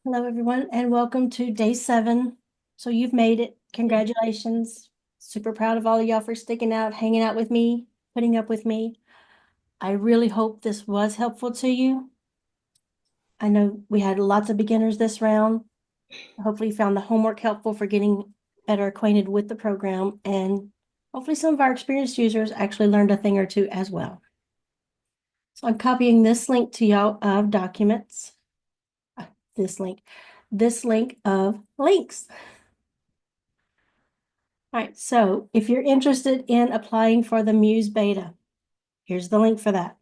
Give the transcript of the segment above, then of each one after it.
Hello, everyone, and welcome to day 7. So you've made it. Congratulations. Super proud of all of y'all for sticking out, hanging out with me, putting up with me. I really hope this was helpful to you. I know we had lots of beginners this round. Hopefully you found the homework helpful for getting better acquainted with the program, and hopefully some of our experienced users actually learned a thing or two as well. So I'm copying this link to y'all of documents. This link of links. All right, so if you're interested in applying for the Muse beta, here's the link for that.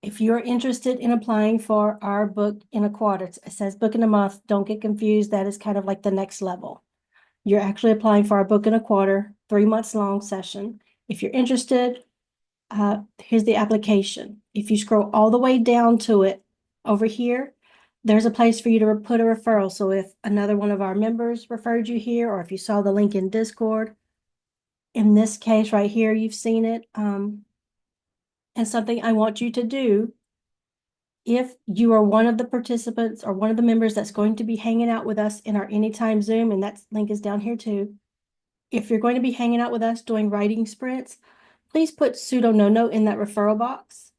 If you're interested in applying for our book in a quarter, it says book in a month, don't get confused. That is kind of like the next level. You're actually applying for our book in a quarter, 3 months long session. If you're interested, here's the application. If you scroll all the way down to it over here, there's a place for you to put a referral. So if another one of our members referred you here, or if you saw the link in Discord, in this case right here, you've seen it. And something I want you to do, if you are one of the participants or one of the members that's going to be hanging out with us in our Anytime Zoom, and that link is down here too. If you're going to be hanging out with us doing writing sprints, please put sudo no in that referral box.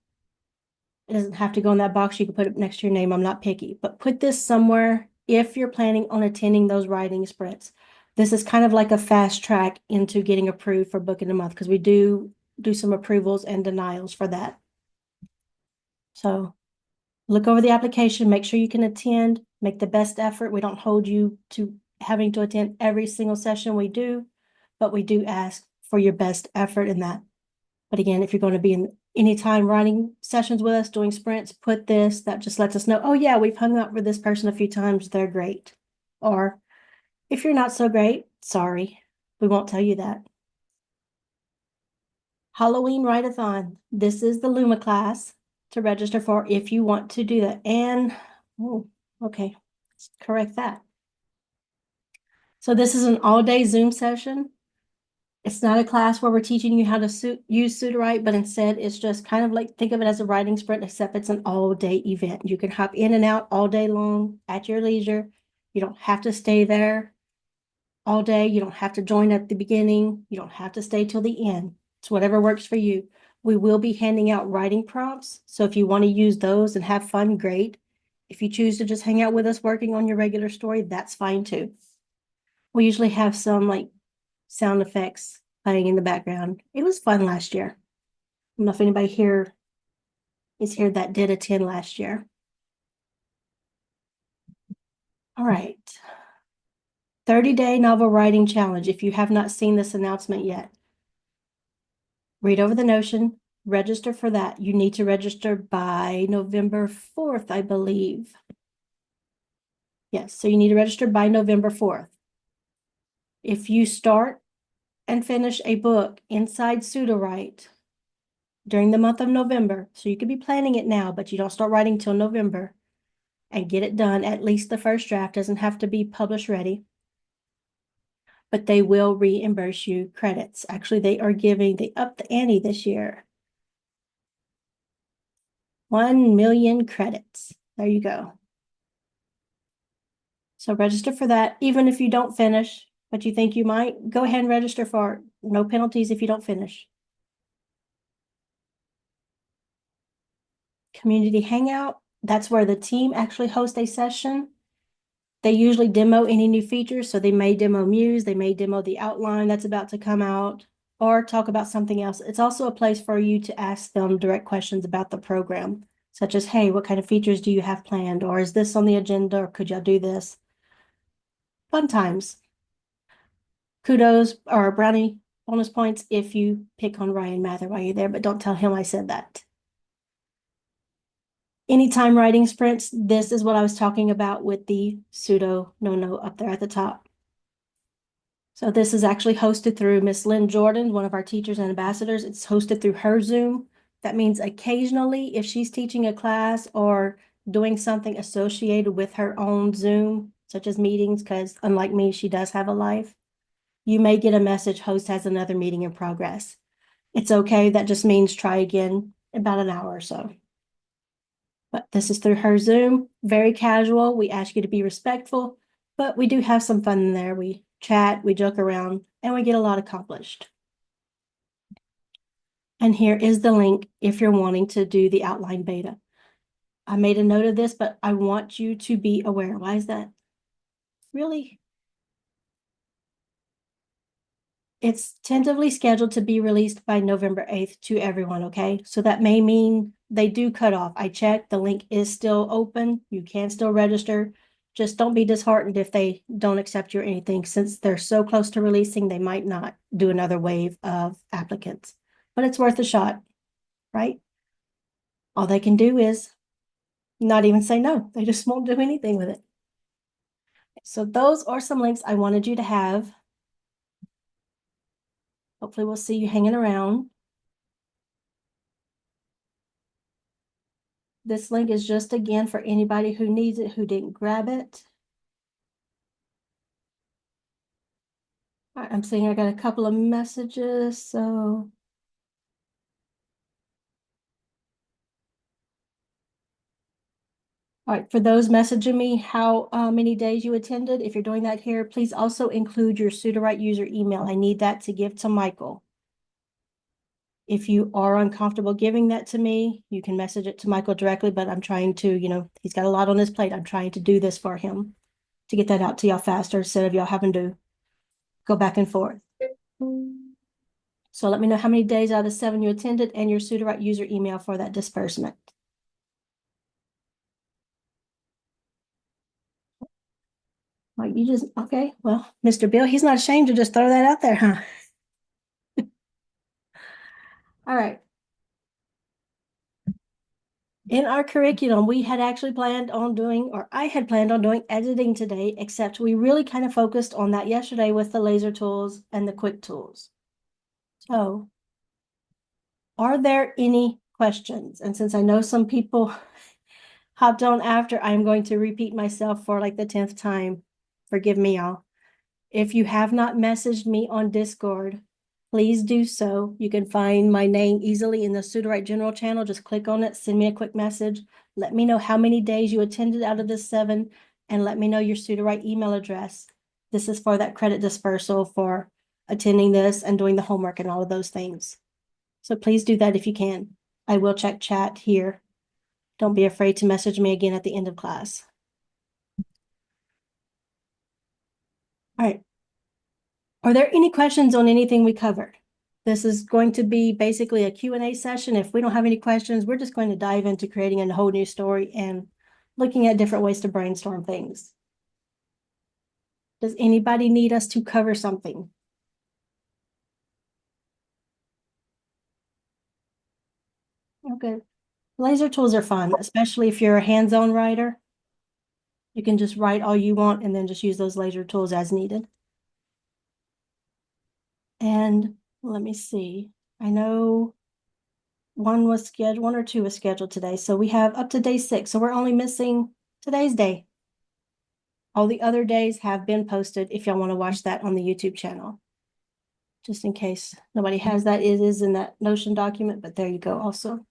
It doesn't have to go in that box. You can put it next to your name. I'm not picky, but put this somewhere if you're planning on attending those writing sprints. This is kind of like a fast track into getting approved for book in a month, because we do some approvals and denials for that. So look over the application, make sure you can attend, make the best effort. We don't hold you to having to attend every single session we do, but we do ask for your best effort in that. But again, if you're going to be in anytime writing sessions with us, doing sprints, put this, that just lets us know, oh yeah, we've hung out with this person a few times, they're great. Or if you're not so great, sorry, we won't tell you that. Halloween Write-a-thon. This is the Luma class to register for if you want to do that. And, oh, okay, let's correct that. So this is an all-day Zoom session. It's not a class where we're teaching you how to use Sudowrite, but instead it's just kind of like, think of it as a writing sprint, except it's an all-day event. You can hop in and out all day long at your leisure. You don't have to stay there all day. You don't have to join at the beginning. You don't have to stay till the end. It's whatever works for you. We will be handing out writing prompts. So if you want to use those and have fun, great. If you choose to just hang out with us working on your regular story, that's fine too. We usually have some like sound effects playing in the background. It was fun last year. I don't know if anybody here is here that did attend last year. All right. 30-day novel writing challenge. If you have not seen this announcement yet, read over the notion, register for that. You need to register by November 4th, I believe. Yes, so you need to register by November 4th. If you start and finish a book inside Sudowrite during the month of November, so you could be planning it now, but you don't start writing till November, and get it done, at least the first draft doesn't have to be published ready, but they will reimburse you credits. Actually, they upped the ante this year. 1 million credits. There you go. So register for that. Even if you don't finish, but you think you might, go ahead and register for it. No penalties if you don't finish. Community Hangout. That's where the team actually hosts a session. They usually demo any new features. So they may demo Muse, they may demo the outline that's about to come out, or talk about something else. It's also a place for you to ask them direct questions about the program, such as, hey, what kind of features do you have planned? Or is this on the agenda? Or could y'all do this? Fun times. Kudos or brownie bonus points if you pick on Ryan Mather while you're there, but don't tell him I said that. Anytime writing sprints, this is what I was talking about with the sudo no up there at the top. So this is actually hosted through Miss Lynn Jordan, one of our teachers and ambassadors. It's hosted through her Zoom. That means occasionally, if she's teaching a class or doing something associated with her own Zoom, such as meetings, because unlike me, she does have a life, you may get a message, host has another meeting in progress. It's okay. That just means try again in about an hour or so. But this is through her Zoom, very casual. We ask you to be respectful, but we do have some fun in there. We chat, we joke around, and we get a lot accomplished. And here is the link if you're wanting to do the outline beta. I made a note of this, but I want you to be aware. Why is that? Really? It's tentatively scheduled to be released by November 8th to everyone, okay? So that may mean they do cut off. I checked, the link is still open. You can still register. Just don't be disheartened if they don't accept you or anything. Since they're so close to releasing, they might not do another wave of applicants. But it's worth a shot, right? All they can do is not even say no. They just won't do anything with it. So those are some links I wanted you to have. Hopefully we'll see you hanging around. This link is just again for anybody who needs it, who didn't grab it. All right, I'm seeing I got a couple of messages, so. All right, for those messaging me how many days you attended, if you're doing that here, please also include your Sudowrite user email. I need that to give to Michael. If you are uncomfortable giving that to me, you can message it to Michael directly, but I'm trying to, he's got a lot on his plate. I'm trying to do this for him to get that out to y'all faster instead of y'all having to go back and forth. So let me know how many days out of 7 you attended and your Sudowrite user email for that disbursement. Like you just, okay, well, Mr. Bill, he's not ashamed to just throw that out there, huh? All right. In our curriculum, we had actually planned on doing, or I had planned on doing editing today, except we really kind of focused on that yesterday with the laser tools and the quick tools. So are there any questions? And since I know some people hopped on after, I'm going to repeat myself for like the 10th time. Forgive me, y'all. If you have not messaged me on Discord, please do so. You can find my name easily in the Sudowrite General channel. Just click on it, send me a quick message. Let me know how many days you attended out of the 7, and let me know your Sudowrite email address. This is for that credit dispersal for attending this and doing the homework and all of those things. So please do that if you can. I will check chat here. Don't be afraid to message me again at the end of class. All right. Are there any questions on anything we covered? This is going to be basically a Q&A session. If we don't have any questions, we're just going to dive into creating a whole new story and looking at different ways to brainstorm things. Does anybody need us to cover something? Okay. Laser tools are fun, especially if you're a hands-on writer. You can just write all you want and then just use those laser tools as needed. And let me see. I know one or two was scheduled today. So we have up to day 6. So we're only missing today's day. All the other days have been posted if y'all want to watch that on the YouTube channel. Just in case nobody has that, it is in that Notion document, but there you go also.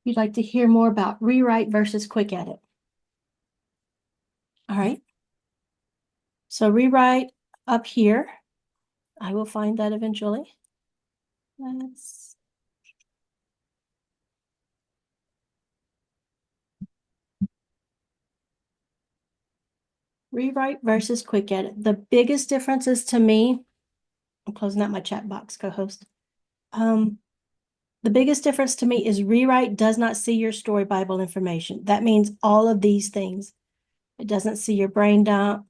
You'd like to hear more about rewrite versus quick edit. All right. So rewrite up here. I will find that eventually. Let's rewrite versus quick edit. The biggest differences to me, I'm closing out my chat box, co-host. The biggest difference to me is rewrite does not see your story Bible information. That means all of these things. It doesn't see your brain dump,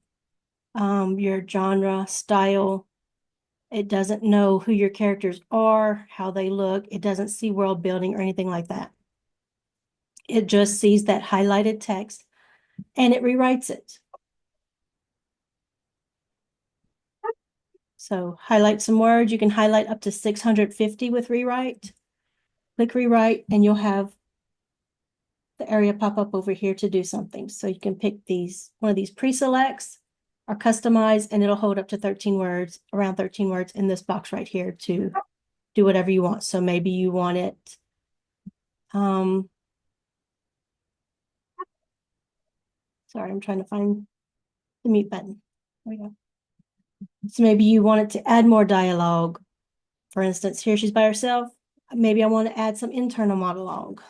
your genre, style. It doesn't know who your characters are, how they look. It doesn't see world building or anything like that. It just sees that highlighted text and it rewrites it. So highlight some words. You can highlight up to 650 with rewrite. Click rewrite and you'll have the area pop up over here to do something. So you can pick one of these pre-selects or customize, and it'll hold up to 13 words, around 13 words in this box right here to do whatever you want. So maybe you want it, sorry, I'm trying to find the mute button. There we go. So maybe you want it to add more dialogue. For instance, here she's by herself. Maybe I want to add some internal monologue.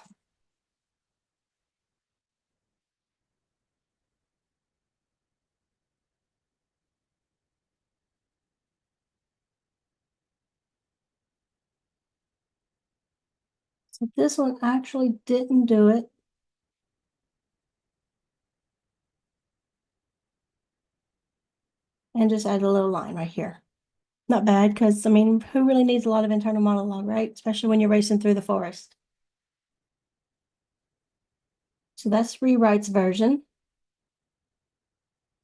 So this one actually didn't do it. And just add a little line right here. Not bad, because I mean, who really needs a lot of internal monologue, right? Especially when you're racing through the forest. So that's Rewrite's version.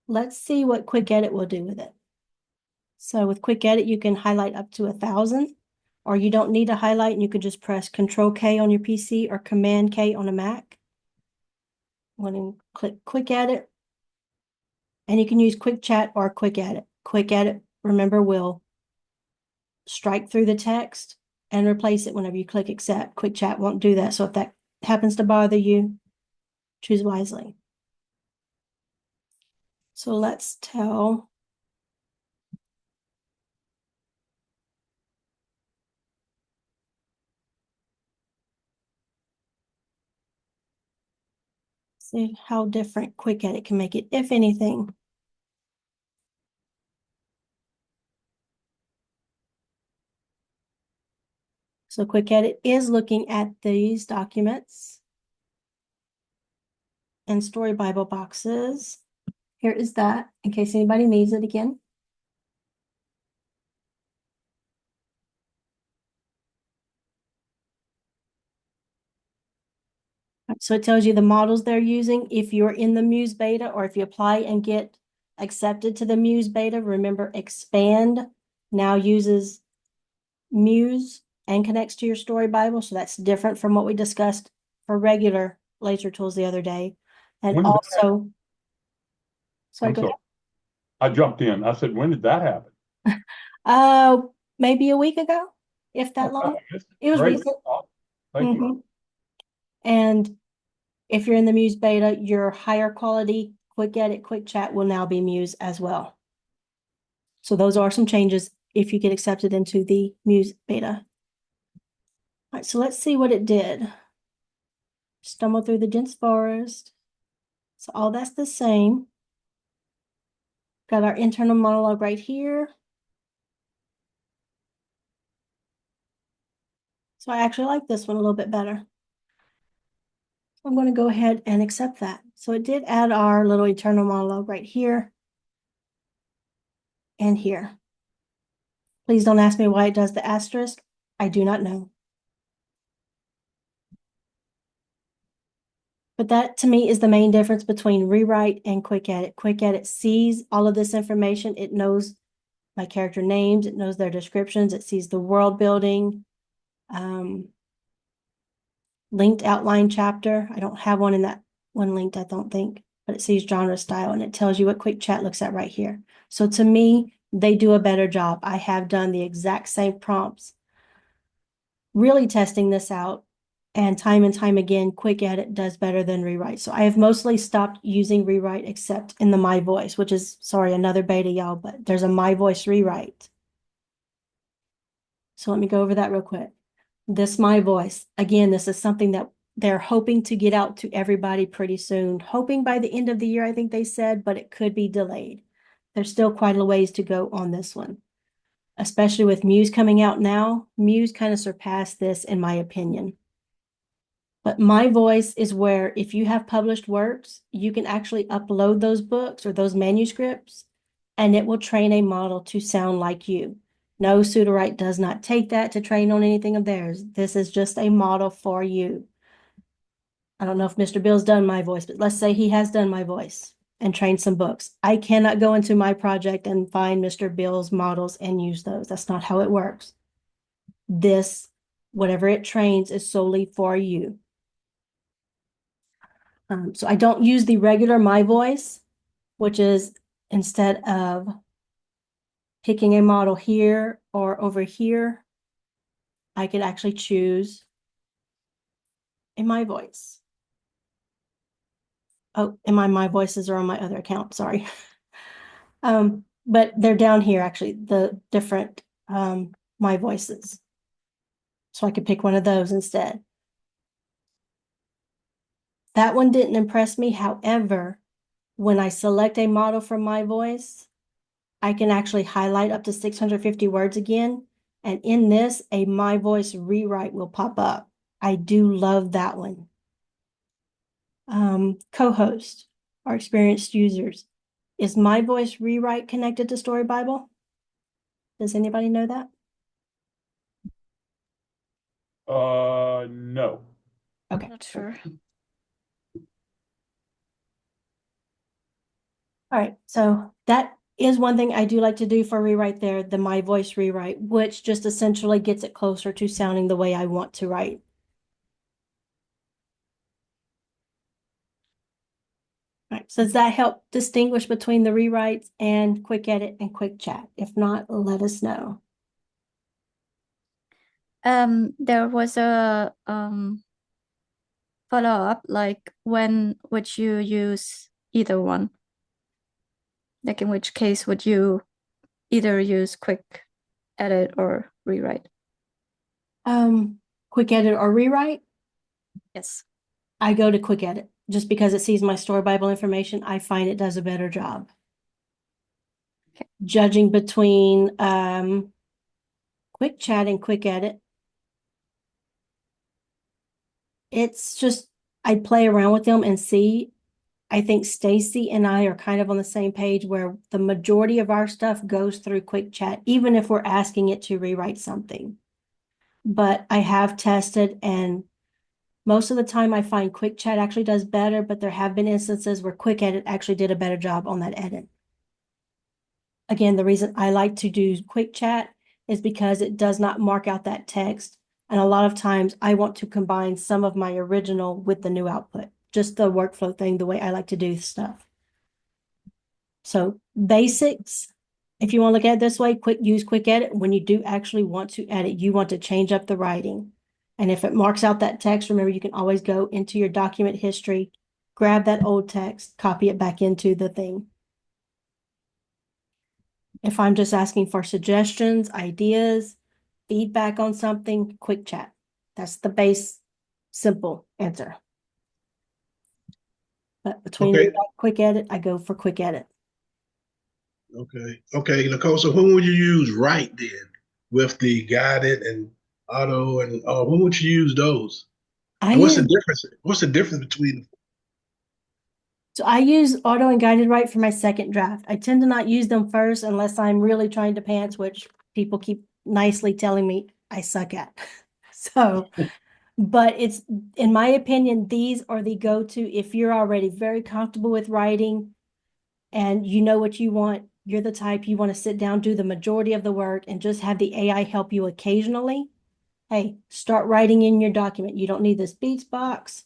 Let's see what Quick Edit will do with it. So with Quick Edit, you can highlight up to 1,000, or you don't need to highlight and you can just press Control K on your PC or Command K on a Mac. I'm going to click Quick Edit, and you can use Quick Chat or Quick Edit. Quick Edit, remember, will strike through the text and replace it whenever you click Accept. Quick Chat won't do that. So if that happens to bother you, choose wisely. So let's tell see how different Quick Edit can make it, if anything. So Quick Edit is looking at these documents and Story Bible boxes. Here is that, in case anybody needs it again. So it tells you the models they're using. If you're in the Muse beta, or if you apply and get accepted to the Muse beta, remember Expand now uses Muse and connects to your Story Bible. So that's different from what we discussed for regular laser tools the other day. And When did that happen? also, sorry, I'm go sorry. I jumped in. I said, when did that happen? ahead. Maybe a week ago, if that Oh, wow, long. that's It was great. recent. Oh, thank you. Mhm. And if you're in the Muse beta, your higher quality Quick Edit, Quick Chat will now be Muse as well. So those are some changes if you get accepted into the Muse beta. All right, so let's see what it did. Stumble through the dense forest. So all that's the same. Got our internal monologue right here. So I actually like this one a little bit better. I'm going to go ahead and accept that. So it did add our little internal monologue right here and here. Please don't ask me why it does the asterisk. I do not know. But that to me is the main difference between Rewrite and Quick Edit. Quick Edit sees all of this information. It knows my character names. It knows their descriptions. It sees the world building, linked outline chapter. I don't have one in that one linked, I don't think, but it sees genre style and it tells you what Quick Chat looks at right here. So to me, they do a better job. I have done the exact same prompts, really testing this out. And time again, Quick Edit does better than Rewrite. So I have mostly stopped using Rewrite except in the My Voice, which is, sorry, another beta, y'all, but there's a My Voice Rewrite. So let me go over that real quick. This My Voice, again, this is something that they're hoping to get out to everybody pretty soon. Hoping by the end of the year, I think they said, but it could be delayed. There's still quite a ways to go on this one, especially with Muse coming out now. Muse kind of surpassed this in my opinion. But My Voice is where if you have published works, you can actually upload those books or those manuscripts, and it will train a model to sound like you. No, Sudowrite does not take that to train on anything of theirs. This is just a model for you. I don't know if Mr. Bill's done My Voice, but let's say he has done My Voice and trained some books. I cannot go into my project and find Mr. Bill's models and use those. That's not how it works. This, whatever it trains, is solely for you. So I don't use the regular My Voice, which is instead of picking a model here or over here, I could actually choose in my voice. Oh, and my voices are on my other account, sorry. But they're down here, actually, the different my voices. So I could pick one of those instead. That one didn't impress me. However, when I select a model from my voice, I can actually highlight up to 650 words again. And in this, a my voice rewrite will pop up. I do love that one. Co-host, our experienced users. Is my voice rewrite connected to Story Bible? Does anybody know that? No. Okay. Not sure. All right, so that is one thing I do like to do for rewrite there, the my voice rewrite, which just essentially gets it closer to sounding the way I want to write. All right, so does that help distinguish between the rewrites and quick edit and quick chat? If not, let us know. There was a follow-up, like when would you use either one? Like in which case would you either use quick edit or rewrite? Quick edit or rewrite, Yes. I go to quick edit just because it sees my Story Bible information. I find it does a better job. Okay. Judging between quick chat and quick edit, it's just I play around with them and see. I think Stacy and I are kind of on the same page where the majority of our stuff goes through quick chat, even if we're asking it to rewrite something. But I have tested, and most of the time I find quick chat actually does better, but there have been instances where quick edit actually did a better job on that edit. Again, the reason I like to do quick chat is because it does not mark out that text. And a lot of times I want to combine some of my original with the new output, just the workflow thing, the way I like to do stuff. So basics, if you want to look at it this way, use quick edit. When you do actually want to edit, you want to change up the writing. And if it marks out that text, remember, you can always go into your document history, grab that old text, copy it back into the thing. If I'm just asking for suggestions, ideas, feedback on something, quick chat. That's the base, simple answer. But between Okay. quick edit, I go for quick edit. Okay, Nicole. So when would you use write then with the guided and auto and when would you use those? I And what's the use difference? What's the difference between? So I use auto and guided write for my second draft. I tend to not use them first unless I'm really trying to pants, which people keep nicely telling me I suck at. So, but it's, in my opinion, these are the go-to if you're already very comfortable with writing and you know what you want. You're the type you want to sit down, do the majority of the work, and just have the AI help you occasionally. Hey, start writing in your document. You don't need this Beats box.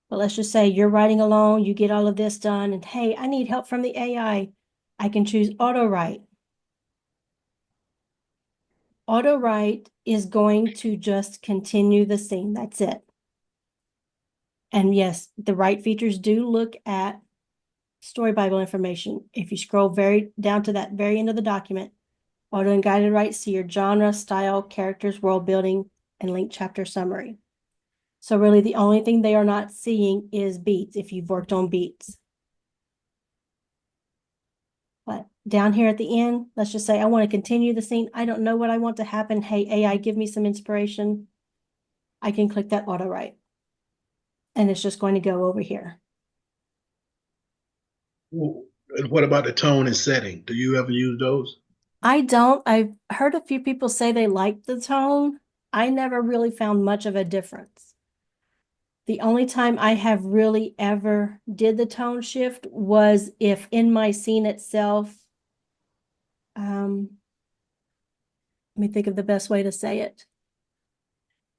But let's just say you're writing alone, you get all of this done, and hey, I need help from the AI. I can choose auto write. Auto write is going to just continue the scene. That's it. And yes, the write features do look at Story Bible information. If you scroll very down to that very end of the document, auto and guided write, see your genre, style, characters, world building, and link chapter summary. So really the only thing they are not seeing is beats if you've worked on beats. But down here at the end, let's just say I want to continue the scene. I don't know what I want to happen. Hey, AI, give me some inspiration. I can click that auto write. And it's just going to go over here. What about the tone and setting? Do you ever use those? I don't. I've heard a few people say they like the tone. I never really found much of a difference. The only time I have really ever did the tone shift was if in my scene itself, let me think of the best way to say it.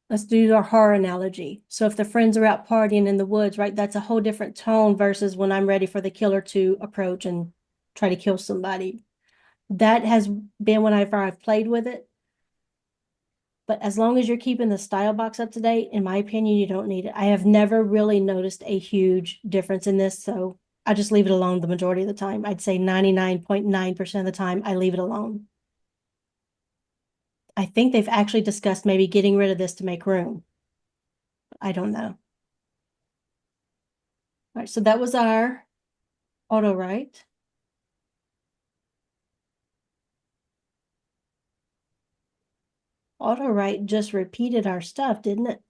Let's do our horror analogy. So if the friends are out partying in the woods, right, that's a whole different tone versus when I'm ready for the killer to approach and try to kill somebody. That has been whenever I've played with it. But as long as you're keeping the style box up to date, in my opinion, you don't need it. I have never really noticed a huge difference in this, so I just leave it alone the majority of the time. I'd say 99.9% of the time, I leave it alone. I think they've actually discussed maybe getting rid of this to make room. I don't know. All right, so that was our auto write. Auto write just repeated our stuff, didn't it?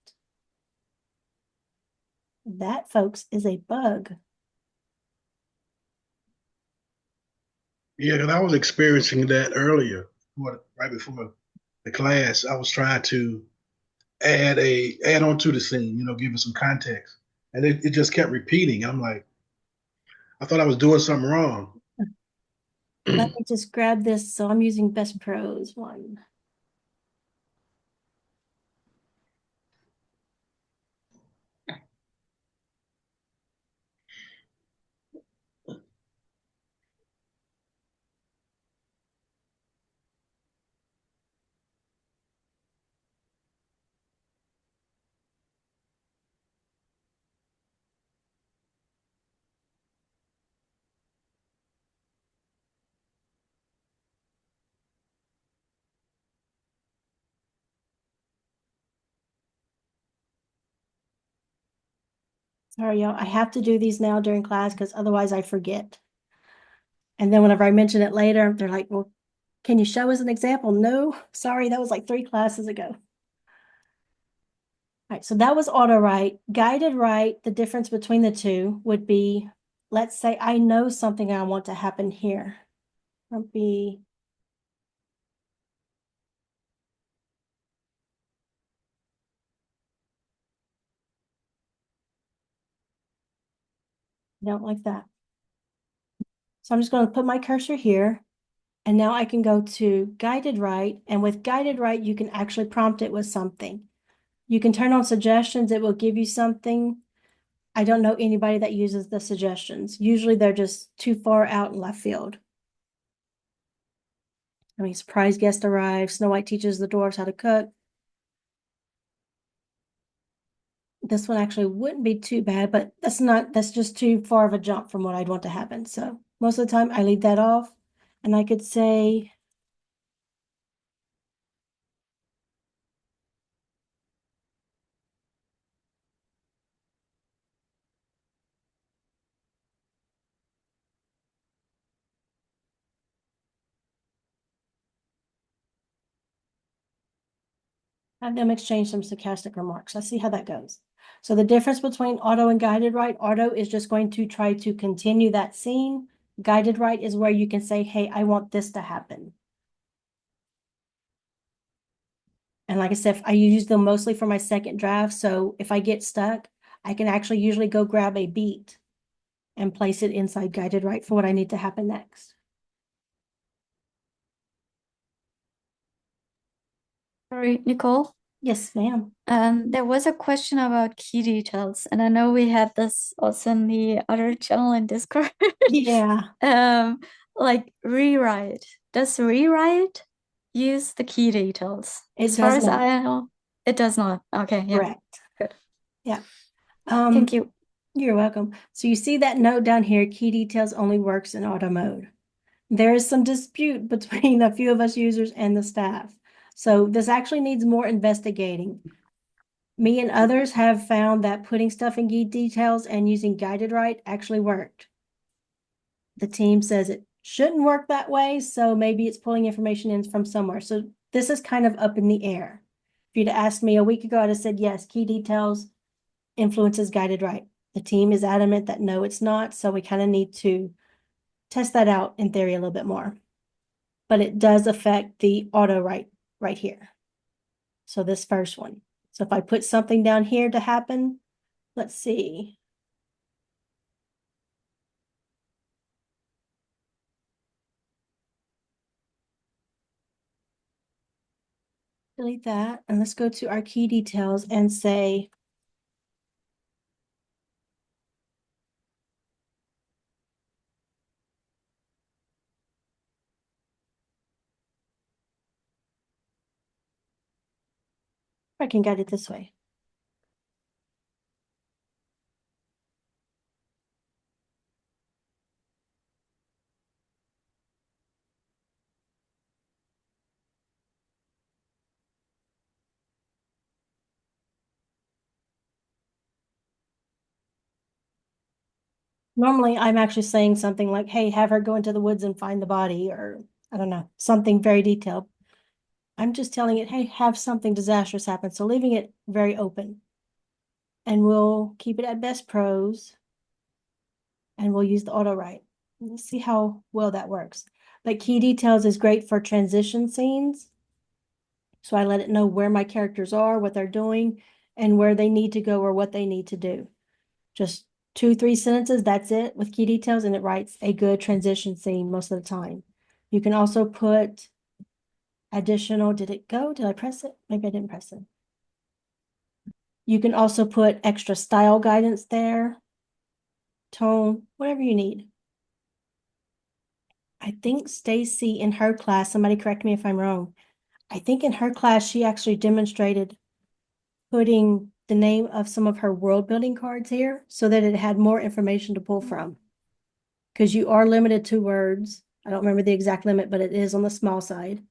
That, folks, is a bug. Yeah, because I was experiencing that earlier, right before the class. I was trying to add on to the scene, give it some context, and it just kept repeating. I'm like, I thought I was doing something wrong. Let me just grab this. So I'm using Best Pros one. Sorry, y'all. I have to do these now during class because otherwise I forget. And then whenever I mention it later, they're like, well, can you show us an example? No, sorry, that was like 3 classes ago. All right, so that was auto write. Guided write, the difference between the two would be, let's say I know something I want to happen here. It'll be don't like that. So I'm just going to put my cursor here. And now I can go to guided write. And with guided write, you can actually prompt it with something. You can turn on suggestions. It will give you something. I don't know anybody that uses the suggestions. Usually they're just too far out in left field. I mean, surprise guest arrives. Snow White teaches the dwarves how to cook. This one actually wouldn't be too bad, but that's just too far of a jump from what I'd want to happen. So most of the time I leave that off, and I could say, have them exchange some sarcastic remarks. Let's see how that goes. So the difference between auto and guided write, auto is just going to try to continue that scene. Guided write is where you can say, hey, I want this to happen. And like I said, I use them mostly for my second draft. So if I get stuck, I can actually usually go grab a beat and place it inside guided write for what I need to happen next. Sorry, Nicole. Yes, ma'am. There was a question about key details, and I know we had this also in the other channel in Discord. Yeah. Like rewrite. Does rewrite use the key details? It As far does as not. I know, it does not. Okay, yeah. Correct. Good. Yeah. Thank you. You're welcome. So you see that note down here, key details only works in auto mode. There is some dispute between a few of us users and the staff. So this actually needs more investigating. Me and others have found that putting stuff in key details and using guided write actually worked. The team says it shouldn't work that way, so maybe it's pulling information in from somewhere. So this is kind of up in the air. If you'd asked me a week ago, I'd have said, yes, key details influences guided write. The team is adamant that no, it's not. So we kind of need to test that out in theory a little bit more. But it does affect the auto write right here. So this first one. So if I put something down here to happen, let's see. Delete that. And let's go to our key details and say, I can guide it this way. Normally, I'm actually saying something like, hey, have her go into the woods and find the body, or I don't know, something very detailed. I'm just telling it, hey, have something disastrous happen. So leaving it very open. And we'll keep it at best prose. And we'll use the auto write. Let's see how well that works. But key details is great for transition scenes. So I let it know where my characters are, what they're doing, and where they need to go or what they need to do. Just 2-3 sentences, that's it with key details, and it writes a good transition scene most of the time. You can also put additional, did it go? Did I press it? Maybe I didn't press it. You can also put extra style guidance there, tone, whatever you need. I think Stacy in her class, somebody correct me if I'm wrong. I think in her class, she actually demonstrated putting the name of some of her world building cards here so that it had more information to pull from. Because you are limited to words. I don't remember the exact limit, but it is on the small side.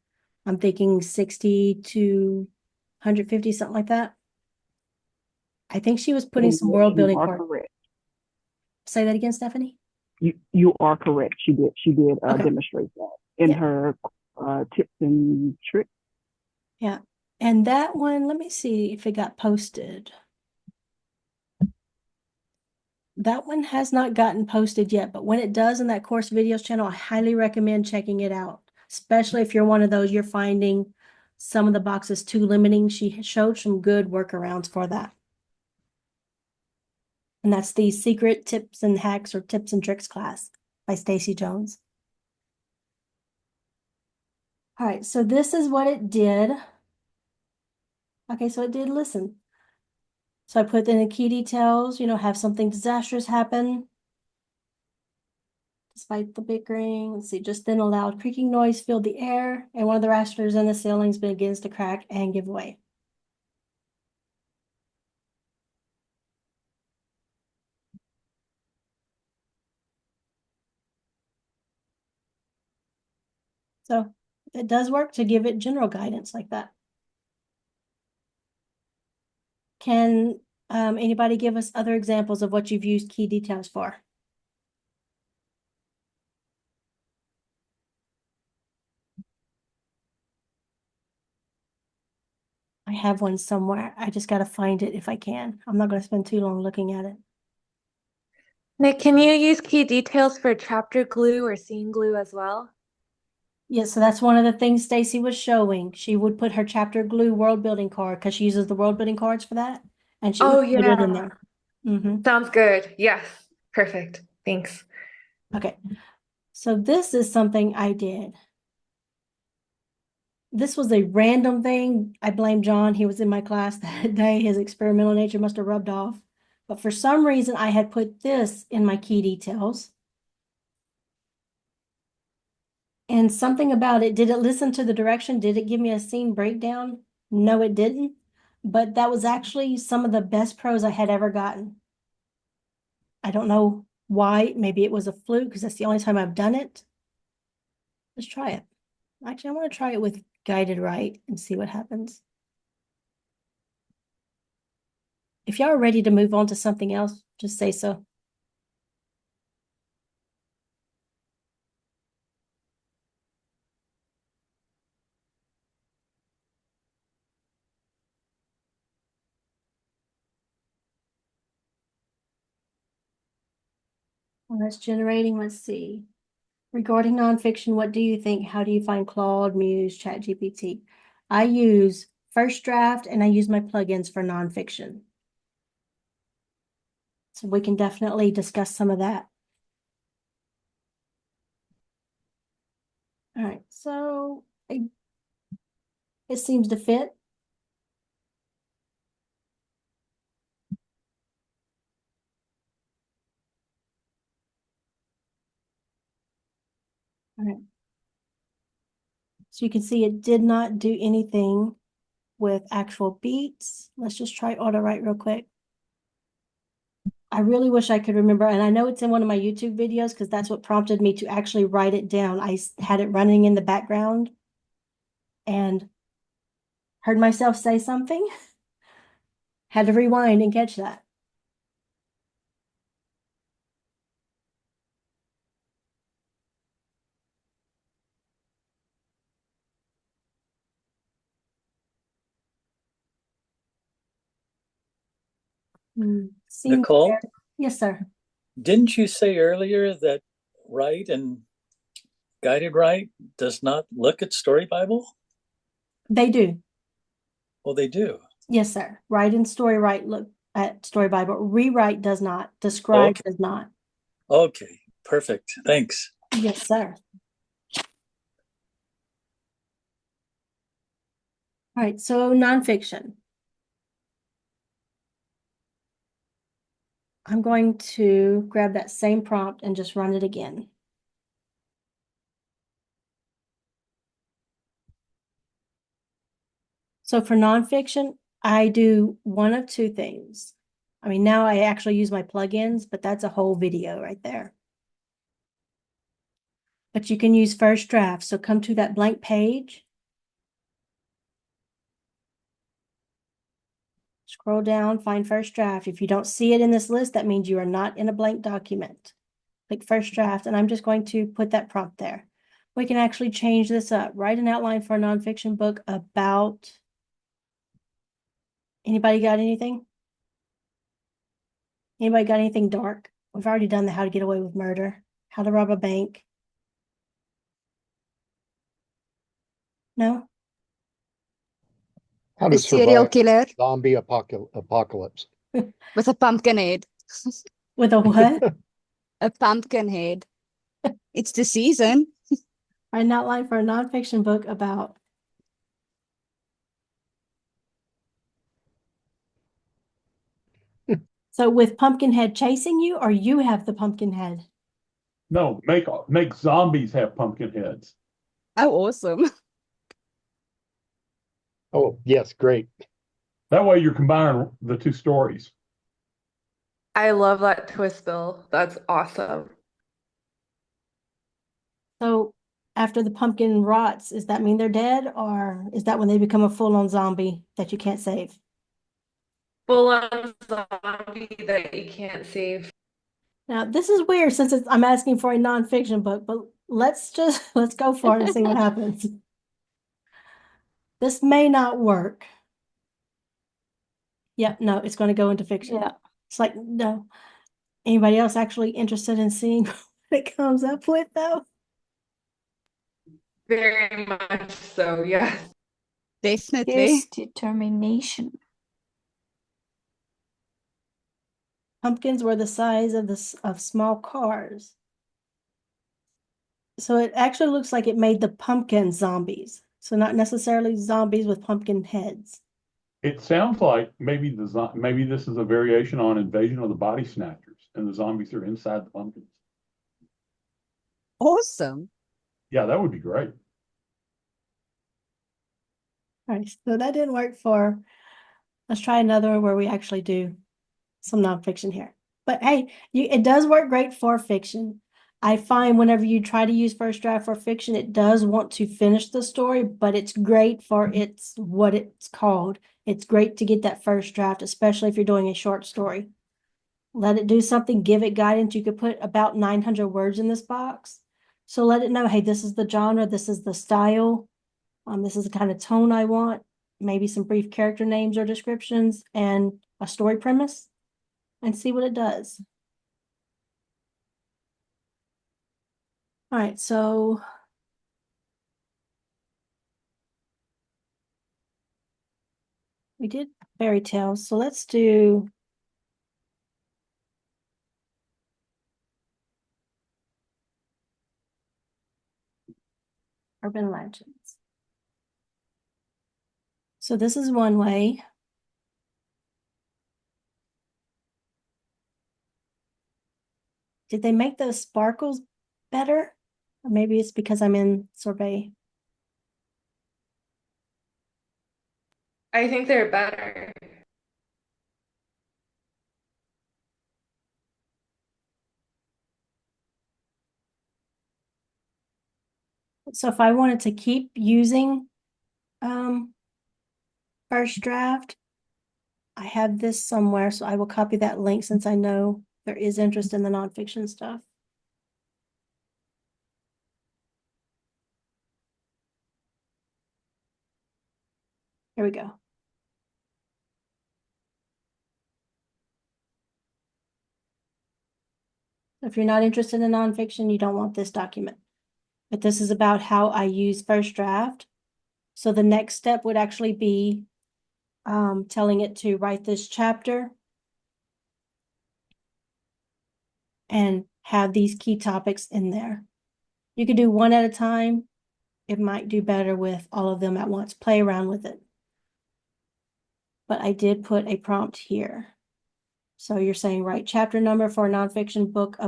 I'm thinking 60 to 150, something like that. I think she was putting some world building You are cards. correct. Say that again, Stephanie. You are correct. She did Okay. demonstrate that in Yeah. her tips and tricks. Yeah. And that one, let me see if it got posted. That one has not gotten posted yet, but when it does in that course videos channel, I highly recommend checking it out. Especially if you're one of those, you're finding some of the boxes too limiting. She showed some good workarounds for that. And that's the Secret Tips and Hacks or Tips and Tricks class by Stacy Jones. All right, so this is what it did. Okay, so it did listen. So I put in the key details, have something disastrous happen. Despite the bickering, let's see, just then a loud creaking noise filled the air, and one of the rafters in the ceilings begins to crack and give way. So it does work to give it general guidance like that. Can anybody give us other examples of what you've used key details for? I have one somewhere. I just got to find it if I can. I'm not going to spend too long looking at it. Nick, can you use key details for chapter glue or scene glue as well? Yeah, so that's one of the things Stacy was showing. She would put her chapter glue world building card because she uses the world building cards for that. And she Oh, would put it in yeah. there. Sounds good. Yes. Perfect. Thanks. Okay. So this is something I did. This was a random thing. I blame John. He was in my class that day. His experimental nature must have rubbed off. But for some reason, I had put this in my key details. And something about it, did it listen to the direction? Did it give me a scene breakdown? No, it didn't. But that was actually some of the best prose I had ever gotten. I don't know why. Maybe it was a fluke because that's the only time I've done it. Let's try it. Actually, I want to try it with guided write and see what happens. If y'all are ready to move on to something else, just say so. Well, that's generating. Let's see. Regarding nonfiction, what do you think? How do you find Claude, Muse, ChatGPT? I use First Draft and I use my plugins for nonfiction. So we can definitely discuss some of that. All right, so it seems to fit. All right. So you can see it did not do anything with actual beats. Let's just try auto write real quick. I really wish I could remember, and I know it's in one of my YouTube videos because that's what prompted me to actually write it down. I had it running in the background and heard myself say something. Had to rewind and catch that. Scene Nicole, there. Yes, sir. didn't you say earlier that Write and Guided Write does not look at Story Bible? They do. Well, they do. Yes, sir. Write and story write look at Story Bible. Rewrite does not. Describe Okay. does not. Okay, perfect. Thanks. Yes, sir. All right, so nonfiction. I'm going to grab that same prompt and just run it again. So for nonfiction, I do one of two things. I mean, now I actually use my plugins, but that's a whole video right there. But you can use first draft. So come to that blank page. Scroll down, find first draft. If you don't see it in this list, that means you are not in a blank document. Click first draft, and I'm just going to put that prompt there. We can actually change this up. Write an outline for a nonfiction book about. Anybody got anything? Anybody got anything dark? We've already done the how to get away with murder, how to rob a bank. No? How A to serial survive killer zombie apocalypse. with a pumpkin head. With a what? A pumpkin head. It's the season. Write an outline for a nonfiction book about. So with Pumpkinhead chasing you, or you have the pumpkin head? No, make zombies have pumpkin heads. Oh, awesome. Oh, yes, great. That way you're combining the two stories. I love that twist, Bill. That's awesome. So after the pumpkin rots, does that mean they're dead, or is that when they become a full-on zombie that you can't save? Full-on zombie that you can't save. Now, this is weird since I'm asking for a nonfiction book, but let's go for it and see what happens. This may not work. Yep, no, it's going to go into fiction. Yeah. It's like, no. Anybody else actually interested in seeing what it comes up with, though? Very much so, yes. Definitely. Here's determination. Pumpkins were the size of small cars. So it actually looks like it made the pumpkin zombies. So not necessarily zombies with pumpkin heads. It sounds like maybe maybe this is a variation on Invasion of the Body Snatchers, and the zombies are inside the pumpkins. Awesome. Yeah, that would be great. All right, so that didn't work for. Let's try another one where we actually do some nonfiction here. But hey, it does work great for fiction. I find whenever you try to use first draft for fiction, it does want to finish the story, but it's great for what it's called. It's great to get that first draft, especially if you're doing a short story. Let it do something, give it guidance. You could put about 900 words in this box. So let it know, hey, this is the genre, this is the style, this is the kind of tone I want, maybe some brief character names or descriptions, and a story premise, and see what it does. All right, so we did fairy tales, so let's do urban legends. So this is one way. Did they make those sparkles better? Or maybe it's because I'm in Sorbet. I think they're better. So if I wanted to keep using first draft, I have this somewhere, so I will copy that link since I know there is interest in the nonfiction stuff. Here we go. If you're not interested in nonfiction, you don't want this document. But this is about how I use first draft. So the next step would actually be telling it to write this chapter and have these key topics in there. You could do one at a time. It might do better with all of them at once. Play around with it. But I did put a prompt here. So you're saying write chapter number for a nonfiction book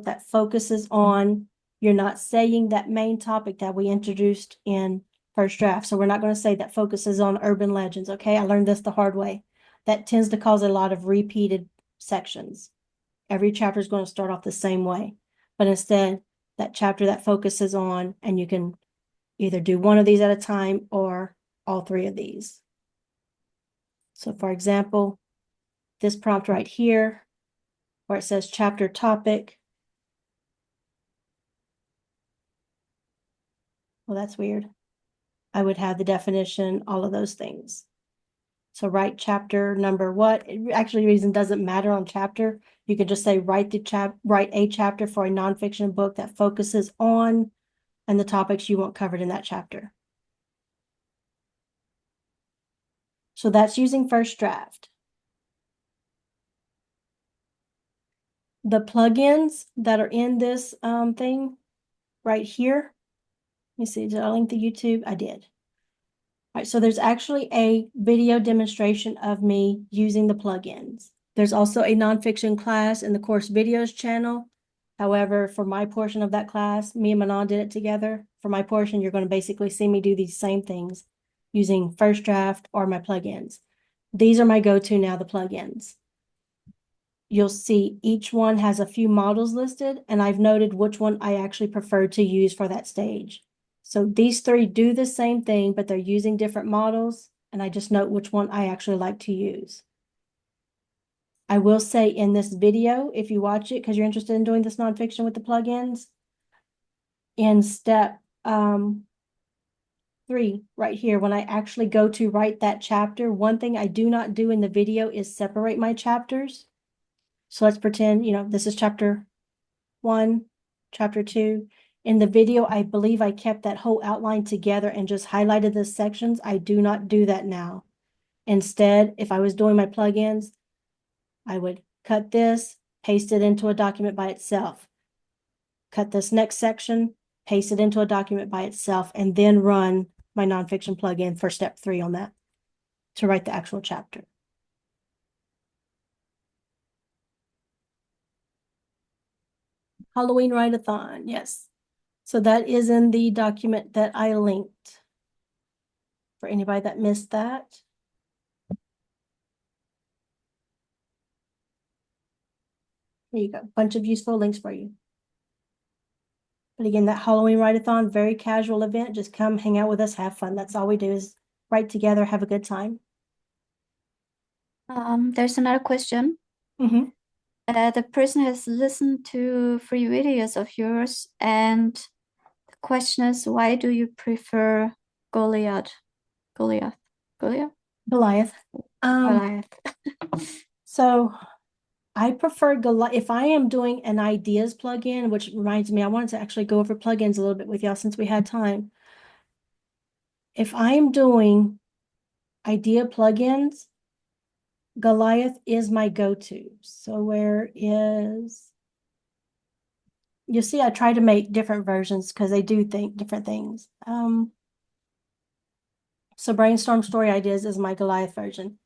that focuses on, you're not saying that main topic that we introduced in first draft. So we're not going to say that focuses on urban legends. Okay, I learned this the hard way. That tends to cause a lot of repeated sections. Every chapter is going to start off the same way, but instead that chapter that focuses on, and you can either do one of these at a time or all three of these. So for example, this prompt right here, where it says chapter topic. Well, that's weird. I would have the definition, all of those things. So write chapter number what? It actually reason doesn't matter on chapter. You could just say write a chapter for a nonfiction book that focuses on and the topics you want covered in that chapter. So that's using first draft. The plugins that are in this thing right here. Let me see, did I link the YouTube? I did. All right, so there's actually a video demonstration of me using the plugins. There's also a nonfiction class in the course videos channel. However, for my portion of that class, me and Manon did it together. For my portion, you're going to basically see me do these same things using first draft or my plugins. These are my go-to now, the plugins. You'll see each one has a few models listed, and I've noted which one I actually prefer to use for that stage. So these three do the same thing, but they're using different models, and I just note which one I actually like to use. I will say in this video, if you watch it, because you're interested in doing this nonfiction with the plugins, in step 3 right here, when I actually go to write that chapter, one thing I do not do in the video is separate my chapters. So let's pretend, this is chapter 1, chapter 2. In the video, I believe I kept that whole outline together and just highlighted the sections. I do not do that now. Instead, if I was doing my plugins, I would cut this, paste it into a document by itself. Cut this next section, paste it into a document by itself, and then run my nonfiction plugin for step 3 on that to write the actual chapter. Halloween write-a-thon, yes. So that is in the document that I linked. For anybody that missed that. There you go, bunch of useful links for you. But again, that Halloween write-a-thon, very casual event. Just come hang out with us, have fun. That's all we do is write together, have a good time. There's another question. Mm-hmm. The person has listened to 3 videos of yours, and the question is, why do you prefer Goliath? Goliath. So I prefer Goliath. If I am doing an ideas plugin, which reminds me, I wanted to actually go over plugins a little bit with y'all since we had time. If I am doing idea plugins, Goliath is my go-to. So where is, you see, I try to make different versions because they do think different things. So Brainstorm Story Ideas is my Goliath version.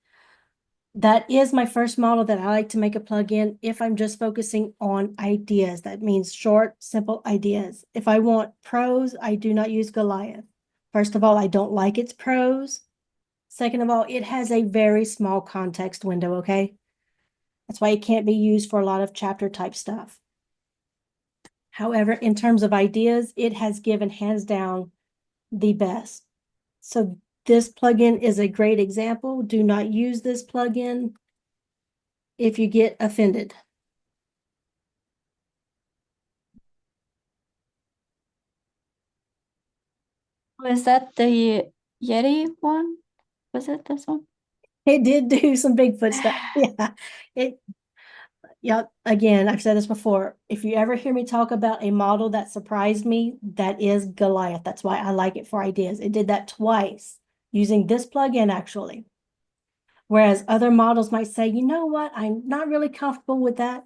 That is my first model that I like to make a plugin if I'm just focusing on ideas. That means short, simple ideas. If I want prose, I do not use Goliath. First of all, I don't like its prose. Second of all, it has a very small context window, okay? That's why it can't be used for a lot of chapter type stuff. However, in terms of ideas, it has given hands down the best. So this plugin is a great example. Do not use this plugin if you get offended. Was that the Yeti one? Was it this one? It did do some Bigfoot stuff. Yeah, again, I've said this before. If you ever hear me talk about a model that surprised me, that is Goliath. That's why I like it for ideas. It did that twice using this plugin actually. Whereas other models might say, you know what, I'm not really comfortable with that.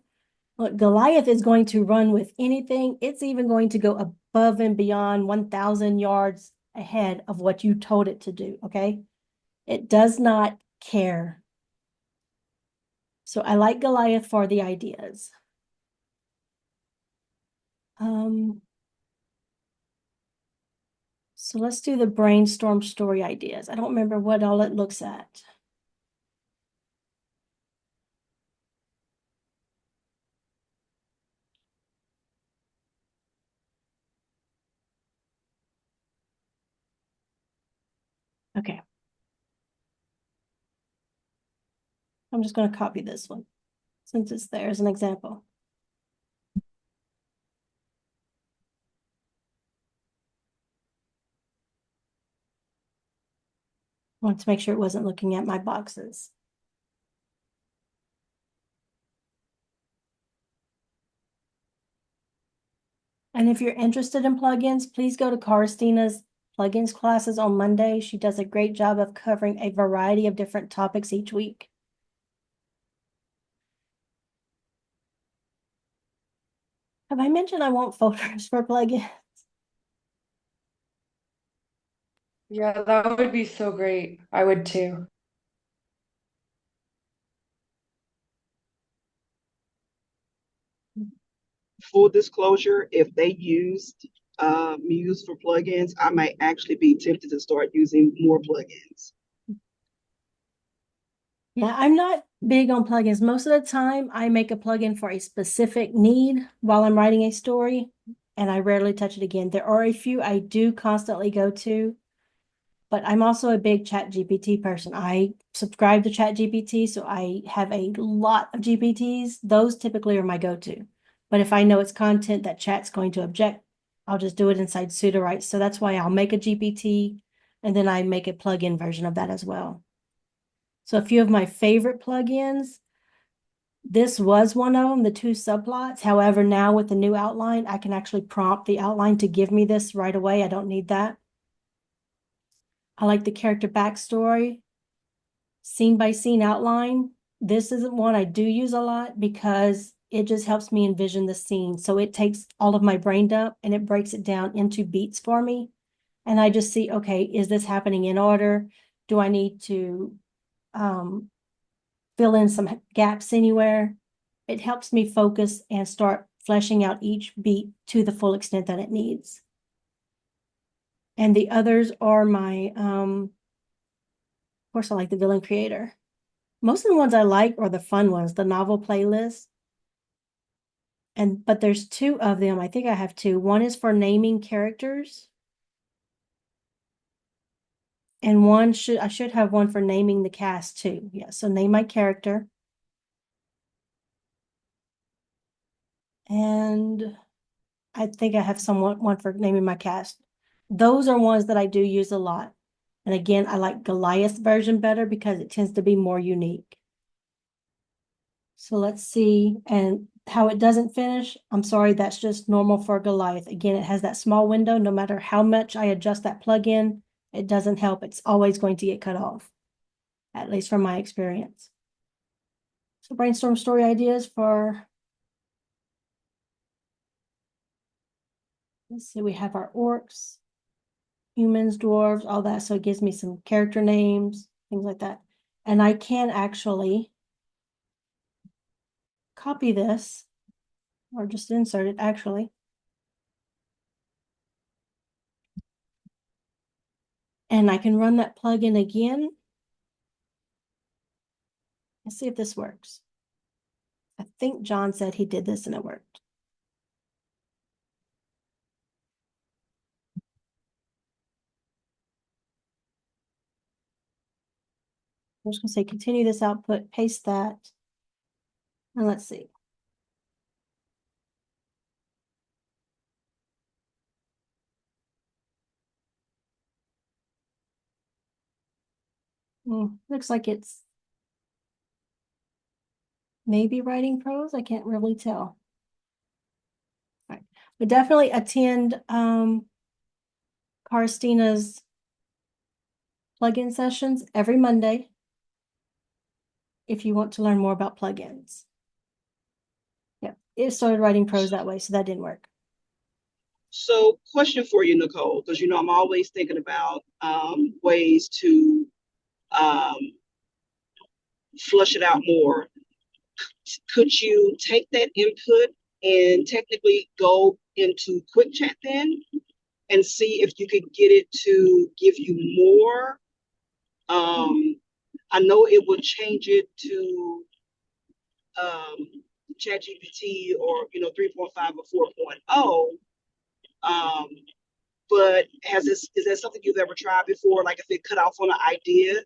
Look, Goliath is going to run with anything. It's even going to go above and beyond 1,000 yards ahead of what you told it to do, okay? It does not care. So I like Goliath for the ideas. So let's do the brainstorm story ideas. I don't remember what all it looks at. Okay. I'm just going to copy this one since it's there as an example. I want to make sure it wasn't looking at my boxes. And if you're interested in plugins, please go to Karstina's plugins classes on Monday. She does a great job of covering a variety of different topics each week. Have I mentioned I want folders for plugins? Yeah, that would be so great. I would too. Full disclosure, if they used Muse for plugins, I might actually be tempted to start using more plugins. Yeah, I'm not big on plugins. Most of the time, I make a plugin for a specific need while I'm writing a story, and I rarely touch it again. There are a few I do constantly go to, but I'm also a big ChatGPT person. I subscribe to ChatGPT, so I have a lot of GPTs. Those typically are my go-to. But if I know it's content that Chat's going to object, I'll just do it inside Sudowrite. So that's why I'll make a GPT, and then I make a plugin version of that as well. So a few of my favorite plugins, this was one of them, the 2 subplots. However, now with the new outline, I can actually prompt the outline to give me this right away. I don't need that. I like the character backstory, scene by scene outline. This isn't one I do use a lot because it just helps me envision the scene. So it takes all of my brain dump and it breaks it down into beats for me. And I just see, okay, is this happening in order? Do I need to fill in some gaps anywhere? It helps me focus and start fleshing out each beat to the full extent that it needs. And the others are my, of course, I like the villain creator. Most of the ones I like are the fun ones, the novel playlist. But there's 2 of them. I think I have 2. One is for naming characters. And I should have one for naming the cast too. Yeah, so name my character. And I think I have one for naming my cast. Those are ones that I do use a lot. And again, I like Goliath's version better because it tends to be more unique. So let's see, and how it doesn't finish. I'm sorry, that's just normal for Goliath. Again, it has that small window. No matter how much I adjust that plugin, it doesn't help. It's always going to get cut off, at least from my experience. So brainstorm story ideas for, let's see, we have our orcs, humans, dwarves, all that. So it gives me some character names, things like that. And I can actually copy this or just insert it actually. And I can run that plugin again Let's see if this works. I think John said he did this and it worked. I'm just gonna say continue this output, paste that. And let's see. Looks like it's maybe writing prose. I can't really tell. All right. But definitely attend Karstina's plugin sessions every Monday if you want to learn more about plugins. Yep, it started writing prose that way, so that didn't work. So, question for you, Nicole, because you know I'm always thinking about ways to flush it out more. Could you take that input and technically go into quick chat then and see if you could get it to give you more? I know it would change it to ChatGPT or 3.5 or 4.0. But is that something you've ever tried before? Like if it cut off on an idea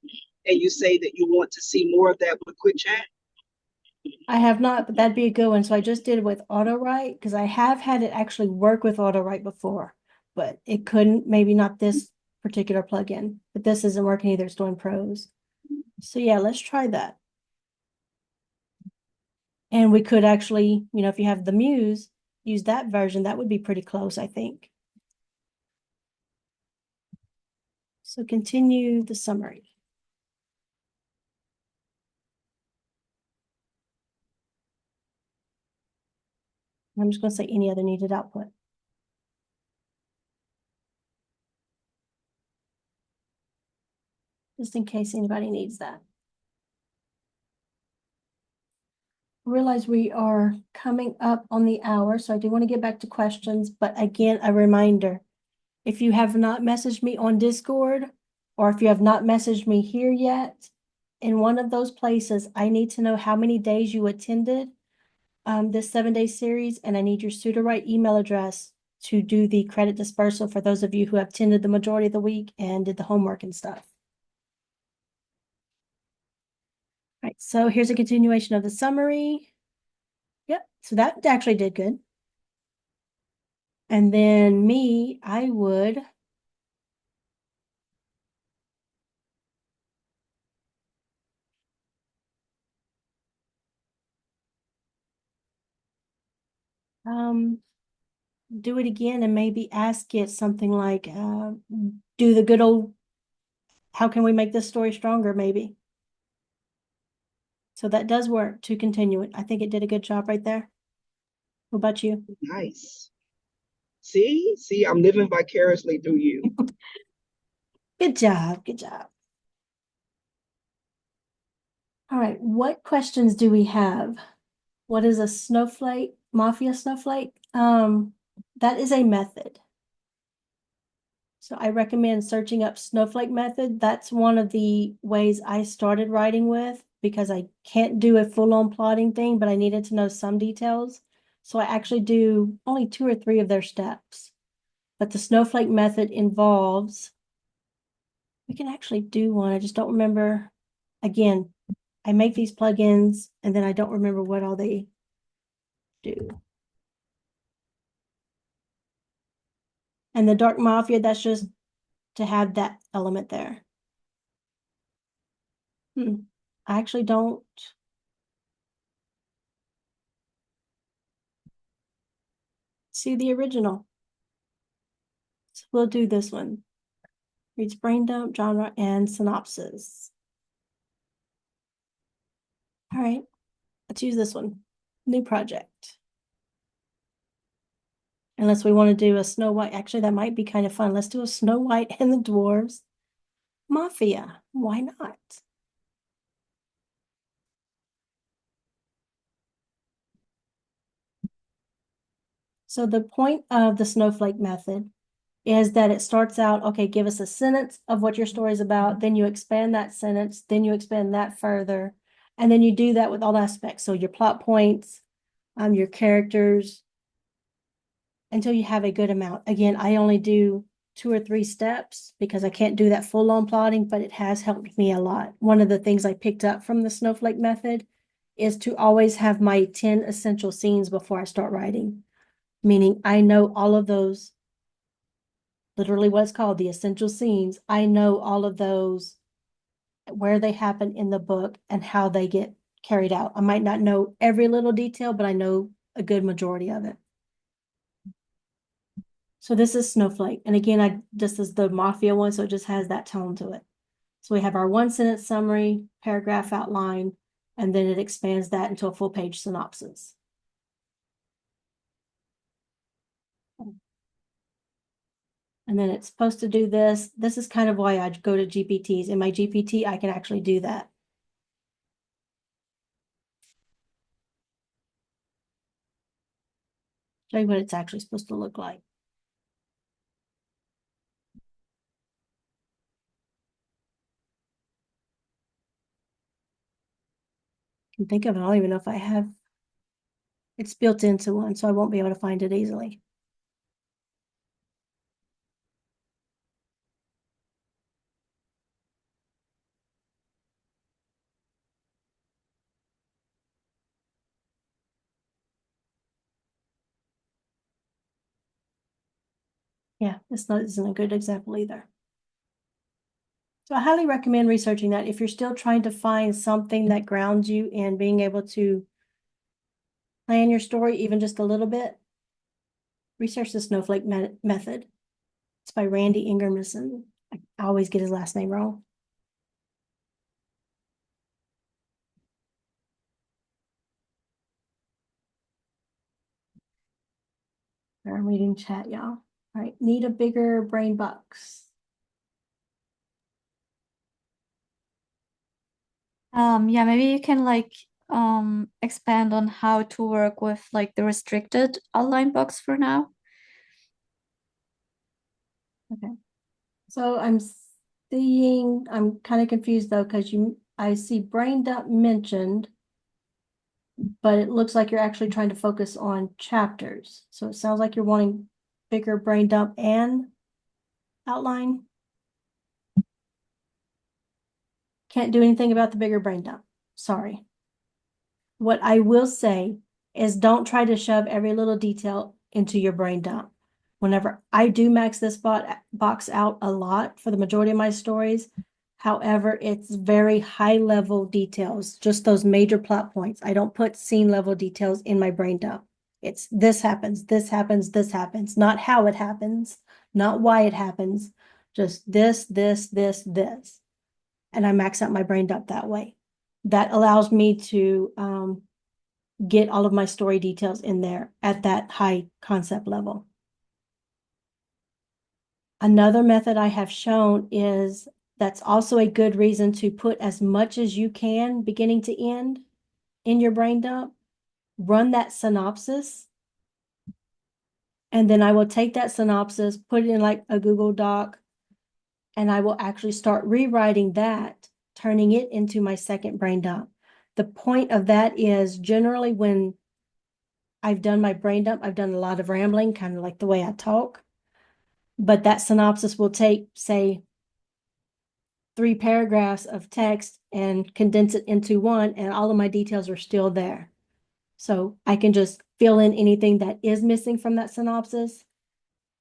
and you say that you want to see more of that with quick chat? I have not, but that'd be a good one. So I just did it with Auto-Write because I have had it actually work with Auto-Write before, but it couldn't, maybe not this particular plugin, but this isn't working either. It's doing prose. So yeah, let's try that. And we could actually, if you have the Muse, use that version. That would be pretty close, I think. So continue the summary. I'm just going to say any other needed output. Just in case anybody needs that. I realize we are coming up on the hour, so I do want to get back to questions. But again, a reminder, if you have not messaged me on Discord, or if you have not messaged me here yet, in one of those places, I need to know how many days you attended this 7-day series, and I need your Sudowrite email address to do the credit dispersal for those of you who have attended the majority of the week and did the homework and stuff. All right, so here's a continuation of the summary. Yep, so that actually did good. And then me, I would do it again and maybe ask it something like, do the good old, how can we make this story stronger, maybe? So that does work to continue it. I think it did a good job right there. What about you? Nice. See, I'm living vicariously through you. Good job, good job. All right, what questions do we have? What is a snowflake, mafia snowflake? That is a method. So I recommend searching up snowflake method. That's one of the ways I started writing with because I can't do a full-on plotting thing, but I needed to know some details. So I actually do only 2 or 3 of their steps. But the snowflake method involves, we can actually do one. I just don't remember. Again, I make these plugins and then I don't remember what all they do. And the dark mafia, that's just to have that element there. I actually don't. See the original. So we'll do this one. Reads brain dump, genre, and synopsis. All right, let's use this one. New project. Unless we want to do a Snow White. Actually, that might be kind of fun. Let's do a Snow White and the Dwarves Mafia. Why not? So the point of the snowflake method is that it starts out, okay, give us a sentence of what your story is about, then you expand that sentence, then you expand that further, And then you do that with all aspects. So your plot points, your characters, until you have a good amount. Again, I only do 2 or 3 steps because I can't do that full on plotting, but it has helped me a lot. One of the things I picked up from the snowflake method is to always have my 10 essential scenes before I start writing, meaning I know all of those, literally what's called the essential scenes. I know all of those, where they happen in the book and how they get carried out. I might not know every little detail, but I know a good majority of it. So this is Snowflake. And again, this is the Mafia one, so it just has that tone to it. So we have our 1-sentence summary, paragraph outline, and then it expands that into a full page synopsis. And then it's supposed to do this. This is kind of why I go to GPTs. In my GPT, I can actually do that. Show you what it's actually supposed to look like. I can think of it. I don't even know if I have. It's built into one, so I won't be able to find it easily. Yeah, isn't a good example either. So I highly recommend researching that if you're still trying to find something that grounds you in being able to plan your story even just a little bit. Research the Snowflake method. It's by Randy Ingermison. I always get his last name wrong. I'm reading chat, y'all. All right, need a bigger brain box. Yeah, maybe you can like expand on how to work with like the restricted outline box for now. Okay. So I'm kind of confused though, because I see brain dump mentioned, but it looks like you're actually trying to focus on chapters. So it sounds like you're wanting bigger brain dump and outline. Can't do anything about the bigger brain dump. Sorry. What I will say is don't try to shove every little detail into your brain dump. Whenever I do max this box out a lot for the majority of my stories, however, it's very high level details, just those major plot points. I don't put scene level details in my brain dump. It's this happens, this happens, this happens, not how it happens, not why it happens, just this, this, this, this. And I max out my brain dump that way. That allows me to get all of my story details in there at that high concept level. Another method I have shown is that's also a good reason to put as much as you can beginning to end in your brain dump. Run that synopsis. And then I will take that synopsis, put it in like a Google Doc, and I will actually start rewriting that, turning it into my second brain dump. The point of that is generally when I've done my brain dump, I've done a lot of rambling, kind of like the way I talk. But that synopsis will take, say, 3 paragraphs of text and condense it into one, and all of my details are still there. So I can just fill in anything that is missing from that synopsis,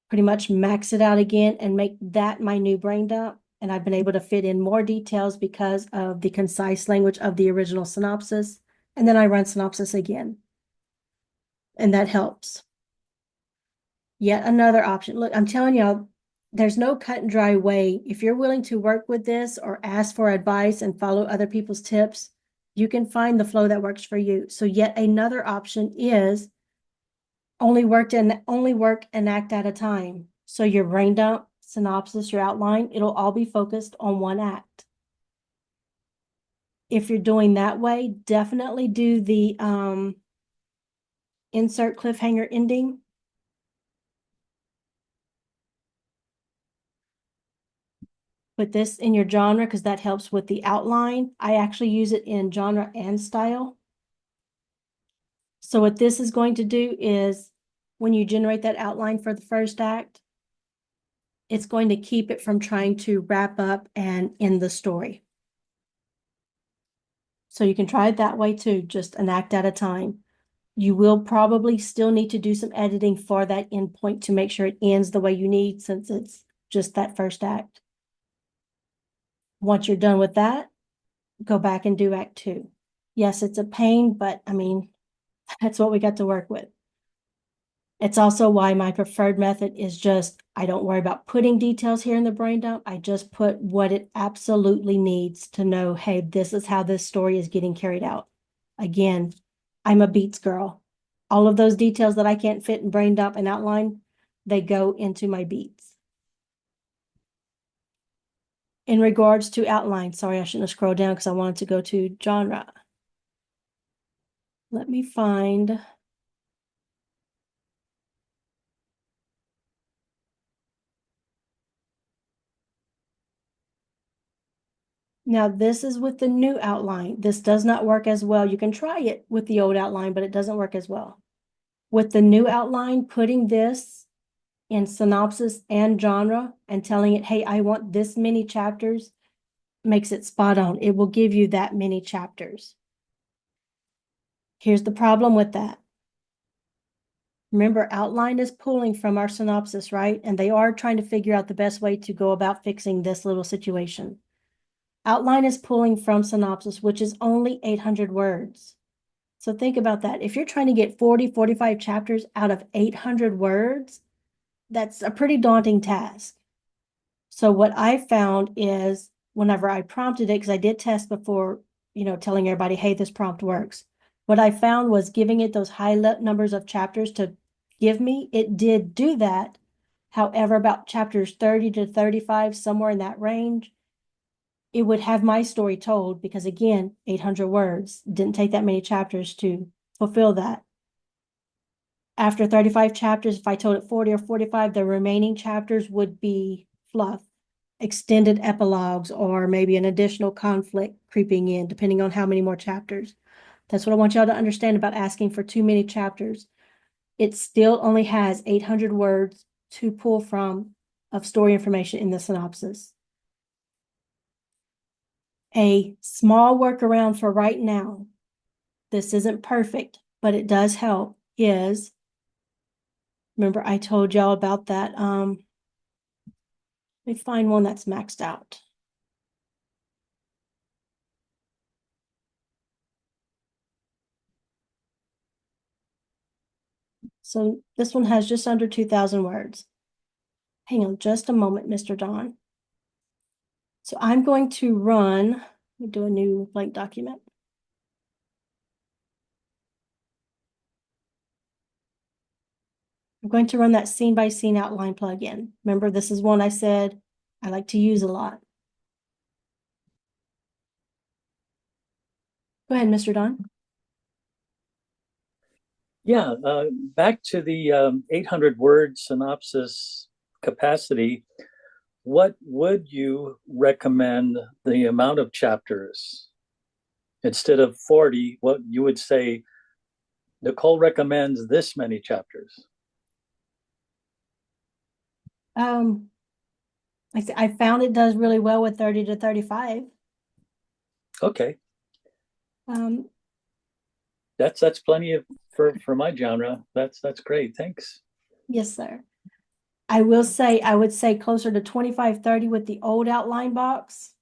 pretty much max it out again and make that my new brain dump. And I've been able to fit in more details because of the concise language of the original synopsis. And then I run synopsis again. And that helps. Yet another option. Look, I'm telling y'all, there's no cut and dry way. If you're willing to work with this or ask for advice and follow other people's tips, you can find the flow that works for you. So yet another option is only work an act at a time. So your brain dump, synopsis, your outline, it'll all be focused on one act. If you're doing that way, definitely do the insert cliffhanger ending. put this in your genre because that helps with the outline. I actually use it in genre and style. So what this is going to do is when you generate that outline for the first act, it's going to keep it from trying to wrap up and end the story. So you can try it that way too, just an act at a time. You will probably still need to do some editing for that end point to make sure it ends the way you need, since it's just that first act. Once you're done with that, go back and do act 2. Yes, it's a pain, but I mean, that's what we got to work with. It's also why my preferred method is just, I don't worry about putting details here in the brain dump. I just put what it absolutely needs to know, hey, this is how this story is getting carried out. Again, I'm a beats girl. All of those details that I can't fit in brain dump and outline, they go into my beats. In regards to outline, sorry, I shouldn't have scrolled down because I wanted to go to genre. Let me find. Now, this is with the new outline. This does not work as well. You can try it with the old outline, but it doesn't work as well. With the new outline, putting this in synopsis and genre and telling it, hey, I want this many chapters, makes it spot on. It will give you that many chapters. Here's the problem with that. Remember, outline is pulling from our synopsis, right? And they are trying to figure out the best way to go about fixing this little situation. Outline is pulling from synopsis, which is only 800 words. So think about that. If you're trying to get 40, 45 chapters out of 800 words, that's a pretty daunting task. So what I found is whenever I prompted it, because I did test before, telling everybody, hey, this prompt works. What I found was giving it those high numbers of chapters to give me, it did do that. However, about chapters 30 to 35, somewhere in that range, it would have my story told, because again, 800 words, didn't take that many chapters to fulfill that. After 35 chapters, if I told it 40 or 45, the remaining chapters would be fluff, extended epilogues, or maybe an additional conflict creeping in, depending on how many more chapters. That's what I want y'all to understand about asking for too many chapters. It still only has 800 words to pull from of story information in the synopsis. A small workaround for right now, this isn't perfect, but it does help, is, remember I told y'all about that, let me find one that's maxed out. So this one has just under 2,000 words. Hang on just a moment, Mr. Don. So I'm going to run, let me do a new blank document. I'm going to run that scene by scene outline plugin. Remember, this is one I said I like to use a lot. Go ahead, Mr. Don. Yeah, back to the 800 word synopsis capacity. What would you recommend the amount of chapters? Instead of 40, what you would say, Nicole recommends this many chapters. I found it does really well with 30 to 35. Okay. Um, That's plenty of for my genre. That's great. Thanks. yes, sir. I will say, I would say closer to 25, 30 with the old outline box.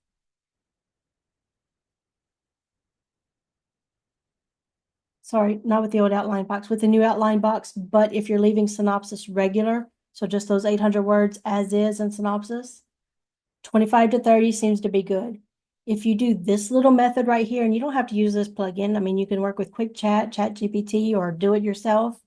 Sorry, not with the old outline box, with the new outline box, but if you're leaving synopsis regular, so just those 800 words as is in synopsis, 25 to 30 seems to be good. If you do this little method right here, and you don't have to use this plugin, I mean, you can work with Quick Chat, ChatGPT, or do it yourself.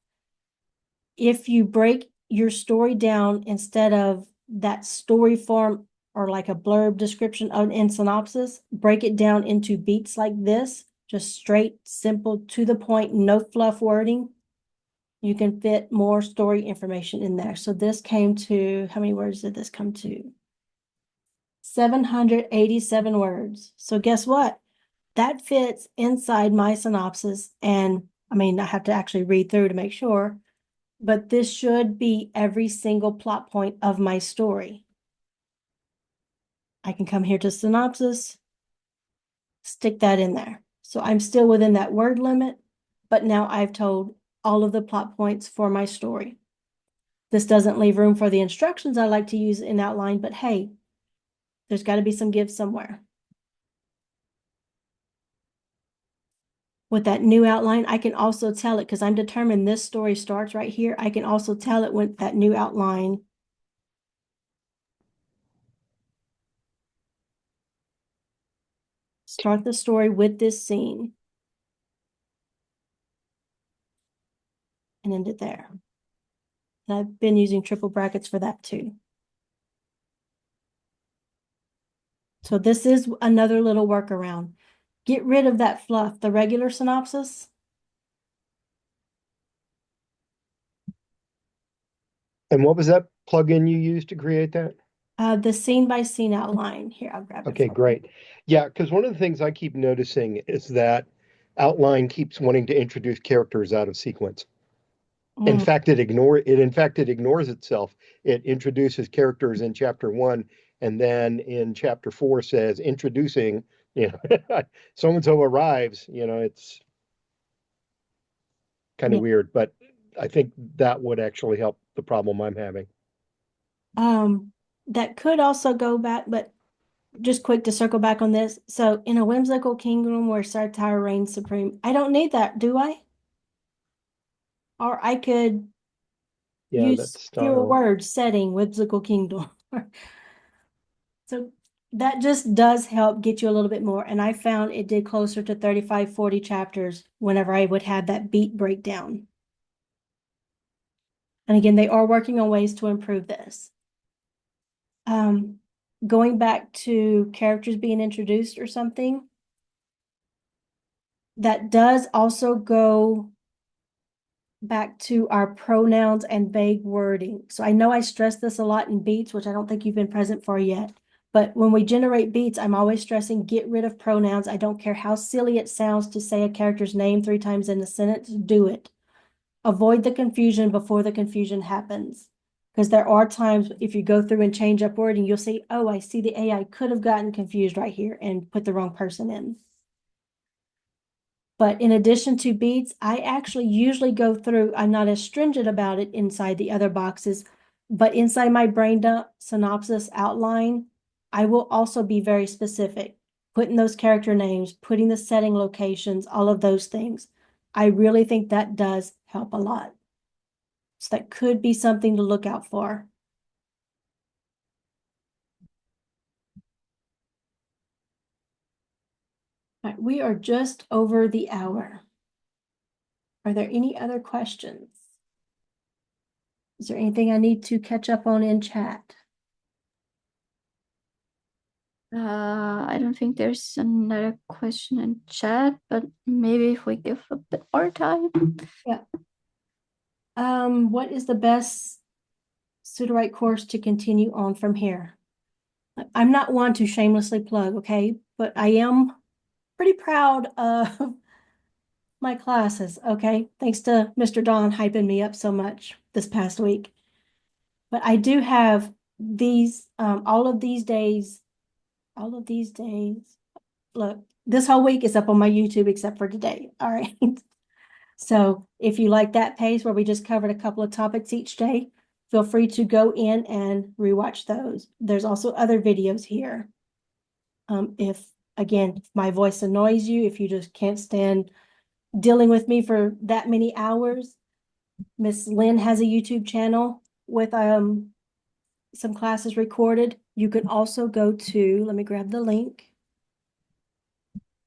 If you break your story down instead of that story form or like a blurb description in synopsis, break it down into beats like this, just straight, simple, to the point, no fluff wording. You can fit more story information in there. So this came to, how many words did this come to? 787 words. So guess what? That fits inside my synopsis. And I mean, I have to actually read through to make sure, but this should be every single plot point of my story. I can come here to synopsis, stick that in there. So I'm still within that word limit, but now I've told all of the plot points for my story. This doesn't leave room for the instructions I like to use in outline, but hey, there's got to be some give somewhere. With that new outline, I can also tell it because I'm determined this story starts right here. I can also tell it with that new outline. Start the story with this scene. And end it there. And I've been using triple brackets for that too. So this is another little workaround. Get rid of that fluff, the regular synopsis. And what was that plugin you used to create that? The scene by scene outline. Here, I'll grab it. Okay, for you. great. Yeah, because one of the things I keep noticing is that outline keeps wanting to introduce characters out of sequence. In Mm, fact, it ignores itself. It introduces characters in chapter 1, and then in chapter 4 says introducing, so and so arrives. It's kind of Yeah. weird, but I think that would actually help the problem I'm having. That could also go back, but just quick to circle back on this. So in a whimsical kingdom where satire reigns supreme, I don't need that, do I? Or I could Yeah, use that's fewer style. words, setting, whimsical kingdom. So that just does help get you a little bit more. And I found it did closer to 35, 40 chapters whenever I would have that beat breakdown. And again, they are working on ways to improve this. Going back to characters being introduced or something, that does also go back to our pronouns and vague wording. So I know I stress this a lot in beats, which I don't think you've been present for yet. But when we generate beats, I'm always stressing get rid of pronouns. I don't care how silly it sounds to say a character's name 3 times in a sentence, do it. Avoid the confusion before the confusion happens. Because there are times if you go through and change up wording, you'll see, oh, I see the AI could have gotten confused right here and put the wrong person in. But in addition to beats, I actually usually go through, I'm not as stringent about it inside the other boxes, but inside my brain dump synopsis outline, I will also be very specific, putting those character names, putting the setting locations, all of those things. I really think that does help a lot. So that could be something to look out for. All right, we are just over the hour. Are there any other questions? Is there anything I need to catch up on in chat? I don't think there's another question in chat, but maybe if we give a bit more time. What is the best Sudowrite course to continue on from here? I'm not one to shamelessly plug, okay? But I am pretty proud of my classes, okay? Thanks to Mr. Don hyping me up so much this past week. But I do have these, all of these days. Look, this whole week is up on my YouTube except for today, all right? So if you like that pace where we just covered a couple of topics each day, feel free to go in and rewatch those. There's also other videos here. If my voice annoys you, if you just can't stand dealing with me for that many hours, Miss Lynn has a YouTube channel with some classes recorded. You can also go to, let me grab the link,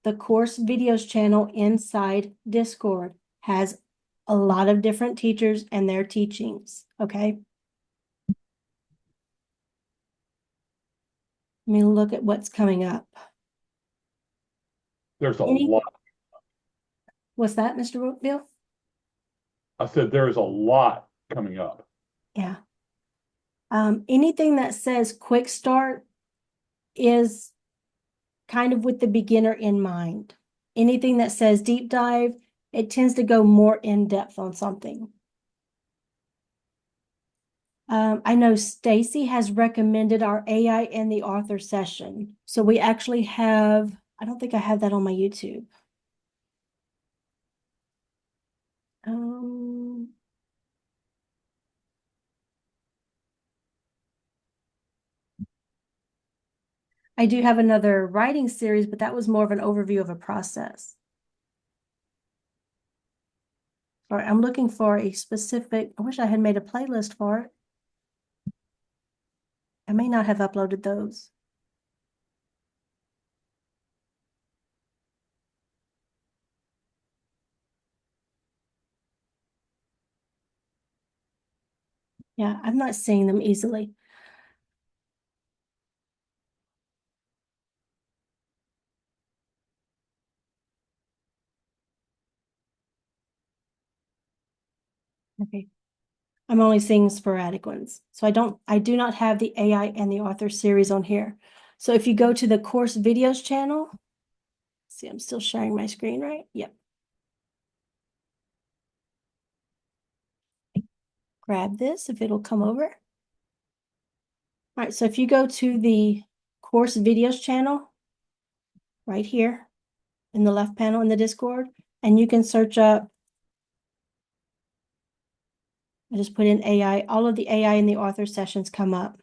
the course videos channel inside Discord has a lot of different teachers and their teachings, okay? Let me look at what's coming up. There's a lot. What's that, Mr. Bill? I said there is a lot coming up. Yeah. Anything that says quick start, is kind of with the beginner in mind. Anything that says deep dive, it tends to go more in depth on something. I know Stacy has recommended our AI and the author session. So we actually have, I don't think I have that on my YouTube. I do have another writing series, but that was more of an overview of a process. All right, I'm looking for a specific, I wish I had made a playlist for it. I may not have uploaded those. Yeah, I'm not seeing them easily. Okay. I'm only seeing sporadic ones. So I do not have the AI and the author series on here. So if you go to the course videos channel, see, I'm still sharing my screen, right? Yep. Grab this if it'll come over. All right, so if you go to the course videos channel right here in the left panel in the Discord, and you can search up, I just put in AI, all of the AI and the author sessions come up.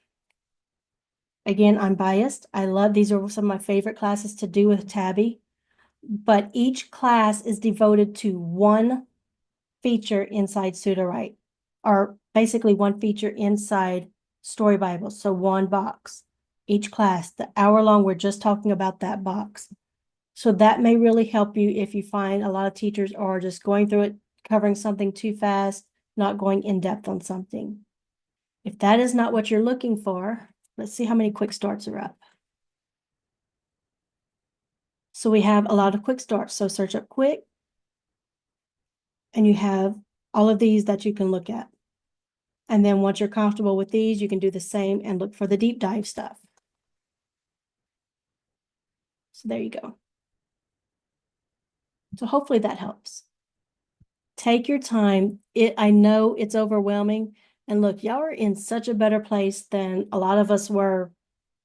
Again, I'm biased. I love, these are some of my favorite classes to do with Tabby, but each class is devoted to one feature inside Sudowrite, or basically one feature inside Story Bible. So one box. Each class, the hour long, we're just talking about that box. So that may really help you if you find a lot of teachers are just going through it, covering something too fast, not going in depth on something. If that is not what you're looking for, let's see how many quick starts are up. So we have a lot of quick starts. So search up quick, and you have all of these that you can look at. And then once you're comfortable with these, you can do the same and look for the deep dive stuff. So there you go. So hopefully that helps. Take your time. I know it's overwhelming. And look, y'all are in such a better place than a lot of us were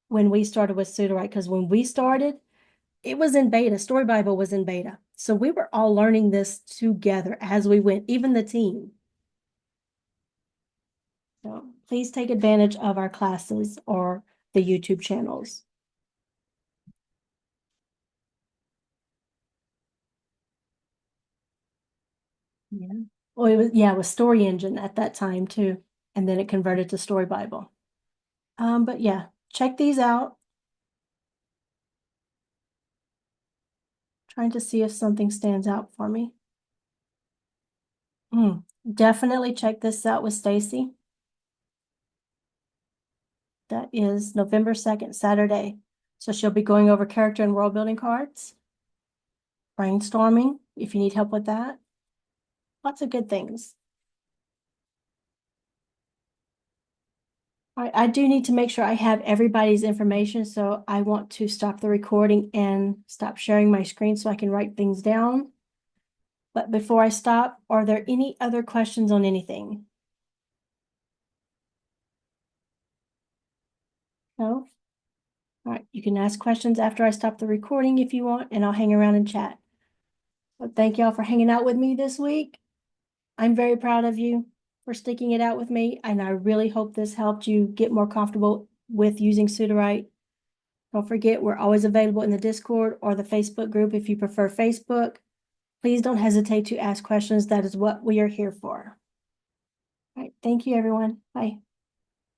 when we started with Sudowrite, because when we started, it was in beta. Story Bible was in beta. So we were all learning this together as we went, even the team. So please take advantage of our classes or the YouTube channels. Yeah. Well, it was Story Engine at that time too. And then it converted to Story Bible. But yeah, check these out. Trying to see if something stands out for me. Definitely check this out with Stacy. That is November 2nd, Saturday. So she'll be going over character and world building cards, brainstorming, if you need help with that. Lots of good things. All right, I do need to make sure I have everybody's information, so I want to stop the recording and stop sharing my screen so I can write things down. But before I stop, are there any other questions on anything? No? All right, you can ask questions after I stop the recording if you want, and I'll hang around and chat. So thank y'all for hanging out with me this week. I'm very proud of you for sticking it out with me, and I really hope this helped you get more comfortable with using Sudowrite. Don't forget, we're always available in the Discord or the Facebook group if you prefer Facebook. Please don't hesitate to ask questions. That is what we are here for. All right, thank you, everyone. Bye.